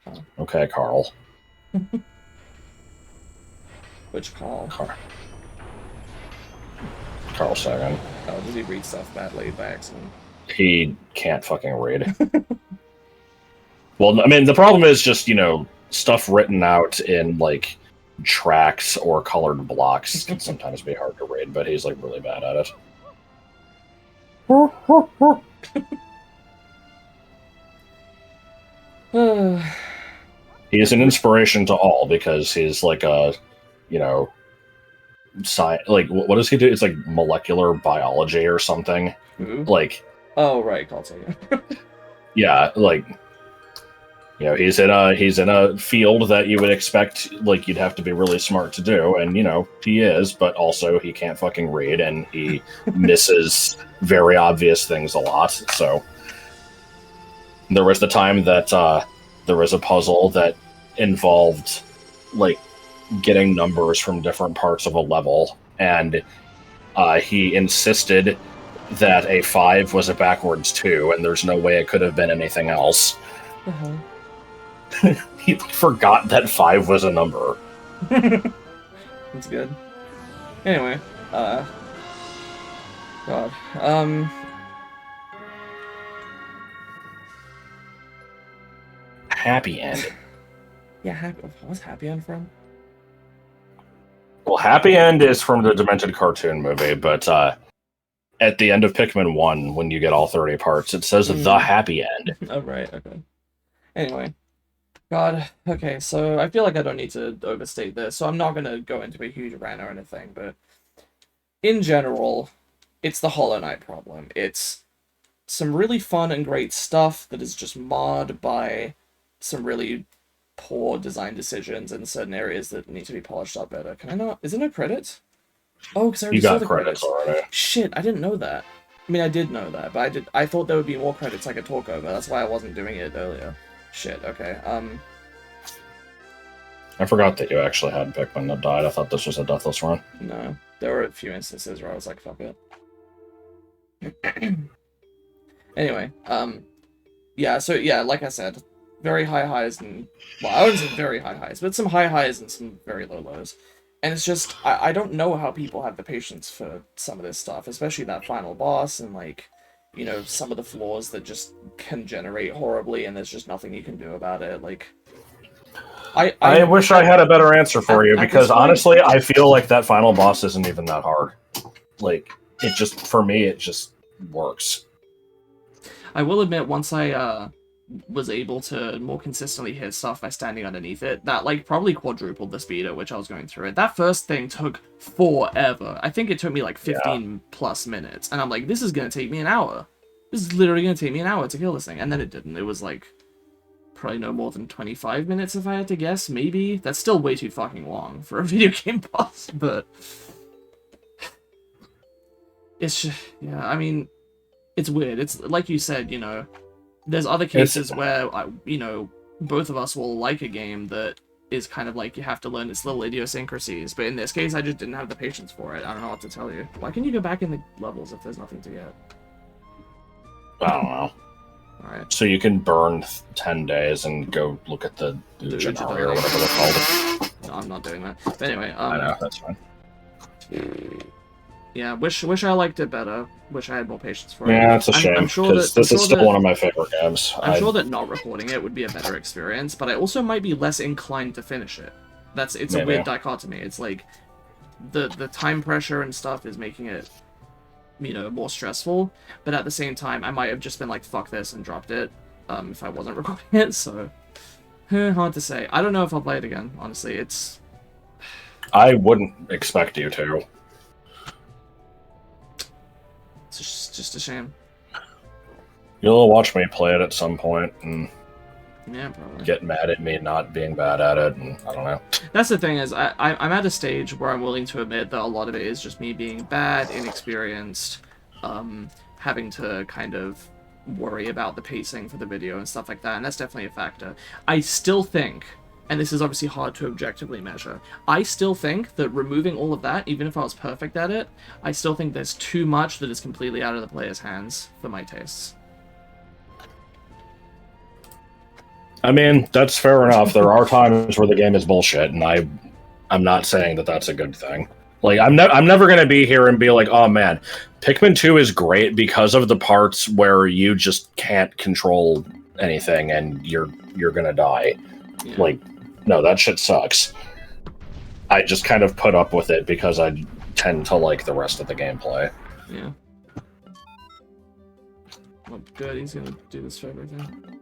Oh. Okay, Carl. Which Carl? Carl Sagan. Oh, does he read stuff badly by accident? He can't fucking read. Well, I mean, the problem is just, you know, stuff written out in, like, tracks or colored blocks can sometimes be hard to read, but he's, like, really bad at it. He's an inspiration to all because he's, like, a, you know, like, what does he do? It's, like, molecular biology or something. Who? Like... Oh, right, I'll take it. Yeah, like... You know, he's in a field that you would expect, like, you'd have to be really smart to do, and, you know, he is, but also he can't fucking read, and he misses very obvious things a lot, so... There was the time that, there was a puzzle that involved, like, getting numbers from different parts of a level, and, he insisted that a 5 was a backwards 2, and there's no way it could have been anything else. Uh-huh. He forgot that 5 was a number. That's good. Anyway, God. Happy End. Yeah, what's Happy End from? Well, Happy End is from the Demented cartoon movie, but at the end of Pikmin 1, when you get all 30 parts, it says the Happy End. Oh, right, okay. Anyway. God, okay, so I feel like I don't need to overstate this, so I'm not going to go into a huge rant or anything, but in general, it's the Hollow Knight problem. It's some really fun and great stuff that is just marred by some really poor design decisions in certain areas that need to be polished up better. Can I not? Is it no credit? Oh, because I already saw the credits already. Shit, I didn't know that. I mean, I did know that, but I thought there would be more credits I could talk over. That's why I wasn't doing it earlier. Shit, okay. I forgot that you actually had Pikmin that died. I thought this was a deathless run. No. There were a few instances where I was like, fuck it. Anyway, yeah, so yeah, like I said, very high highs and, well, I wouldn't say very high highs, but some high highs and some very low lows. And it's just, I don't know how people have the patience for some of this stuff, especially that final boss and, like, you know, some of the flaws that just can generate horribly and there's just nothing you can do about it. Like, I wish I had a better answer for you, because honestly, I feel like that final boss isn't even that hard. Like, it just, for me, it just works. I will admit, once I was able to more consistently hit stuff by standing underneath it, that, like, probably quadrupled the speed at which I was going through it. That first thing took forever. I think it took me, like, 15 plus minutes. And I'm like, this is going to take me an hour. This is literally going to take me an hour to kill this thing. And then it didn't. It was, like, probably no more than 25 minutes if I had to guess, maybe. That's still way too fucking long for a video game boss, but... It's just, yeah, I mean, it's weird. It's, like you said, you know, there's other cases where, you know, both of us will like a game that is kind of like you have to learn its little idiosyncrasies, but in this case, I just didn't have the patience for it. I don't know what to tell you. Why can you go back in the levels if there's nothing to get? I don't know. Alright. So you can burn 10 days and go look at the Janari or whatever they're called. No, I'm not doing that. But anyway, I know, that's fine. Yeah, wish I liked it better. Wish I had more patience for it. Yeah, it's a shame, I'm sure because that this is still one of my favorite games. I'm sure that not recording it would be a better experience, but I also might be less inclined to finish it. It's a Maybe. weird dichotomy. It's like the time pressure and stuff is making it, more stressful, but at the same time I might have just been like fuck this and dropped it if I wasn't recording it, so hard to say. I don't know if I'll play it again, honestly. I wouldn't expect you to. It's just a shame. You'll watch me play it at some point and Yeah, probably. get mad at me not being bad at it, and I don't know. That's the thing, is I'm at a stage where I'm willing to admit that a lot of it is just me being bad, inexperienced, having to kind of worry about the pacing for the video and stuff like that, and that's definitely a factor. I still think, and this is obviously hard to objectively measure, I still think that removing all of that, even if I was perfect at it, I still think there's too much that is completely out of the player's hands for my tastes. I mean, that's fair enough. There are times where the game is bullshit, and I'm not saying that that's a good thing. Like, I'm never going to be here and be like, oh man, Pikmin 2 is great because of the parts where you just can't control anything and you're going to die. Yeah. Like, no, that shit sucks. I just kind of put up with it because I tend to like the rest of the gameplay. Yeah. Oh, good, he's gonna do this for everything.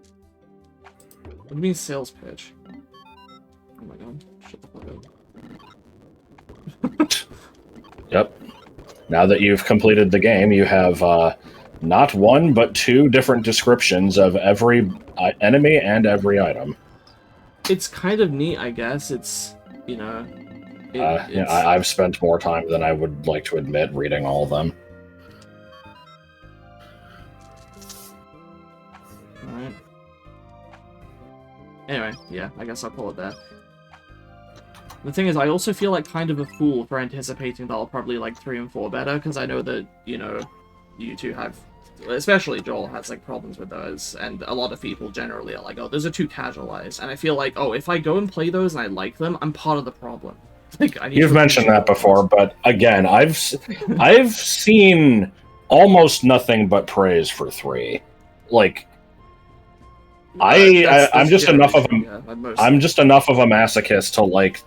What do you mean sales pitch? Oh my god, shut the fuck up. Yep. Now that you've completed the game, you have not one, but 2 different descriptions of every enemy and every item. It's kind of neat, I guess. It's, I've spent more time than I would like to admit reading all of them. Alright. Anyway, yeah, I guess I'll call it that. The thing is, I also feel like kind of a fool for anticipating that I'll probably like 3 and 4 better, because I know that, you two have, especially Joel, has like problems with those, and a lot of people generally are like, oh, those are too casualized, and I feel like, oh, if I go and play those and I like them, I'm part of the problem. Like, You've mentioned that before, but again, I've seen almost nothing but praise for 3. Like, I'm just enough of a masochist to like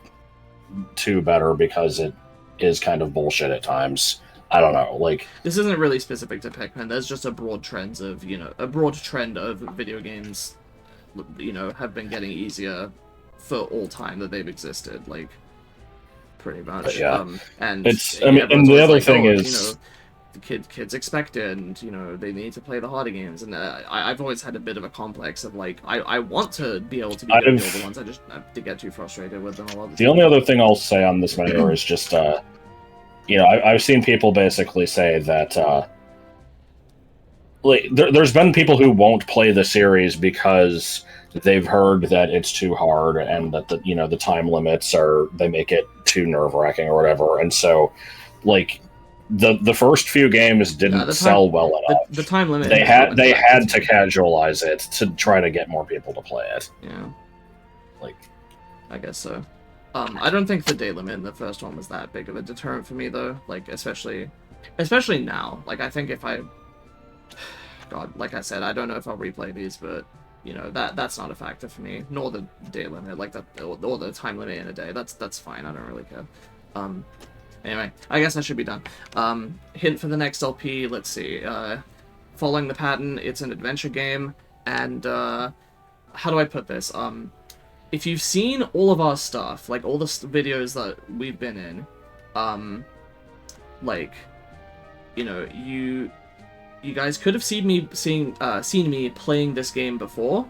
2 better because it is kind of bullshit at times. I don't know, like, this isn't really specific to Pikmin. There's just a broad trend of video games, have been getting easier for all time that they've existed, like, pretty much. But yeah, and it's. I mean, and the other thing is, the kids expect it, and they need to play the harder games. And I've always had a bit of a complex of like, I want to be able to be good at the older ones. I just have to get too frustrated with them a lot of the only other thing I'll say on this matter is just, I've seen people basically say that, like, there's been people who won't play the series because they've heard that it's too hard and that the time limits they make it too nerve-wracking or whatever, and so, like, the first few games didn't sell well enough. The time limit. They had to casualize it to try to get more people to play it. Yeah. Like, I guess so. I don't think the day limit in the first one was that big of a deterrent for me, though. Like, especially now. Like, I think if I... God, like I said, I don't know if I'll replay these, but, that's not a factor for me. Nor the day limit, like, or the time limit in a day. That's fine, I don't really care. Anyway, I guess I should be done. Hint for the next LP, let's see. Following the pattern, it's an adventure game, and, how do I put this? If you've seen all of our stuff, like all the videos that we've been in, like, you guys could have seen me playing this game before,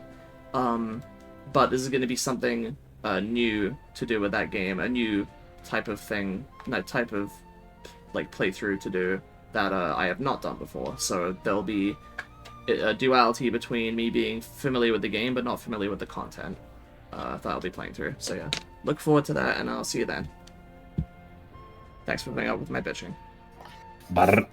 but this is going to be something new to do with that game, a new type of thing, that type of like playthrough to do that I have not done before. So there'll be a duality between me being familiar with the game but not familiar with the content that I'll be playing through. So yeah, look forward to that, and I'll see you then. Thanks for putting up with my bitching. Brr.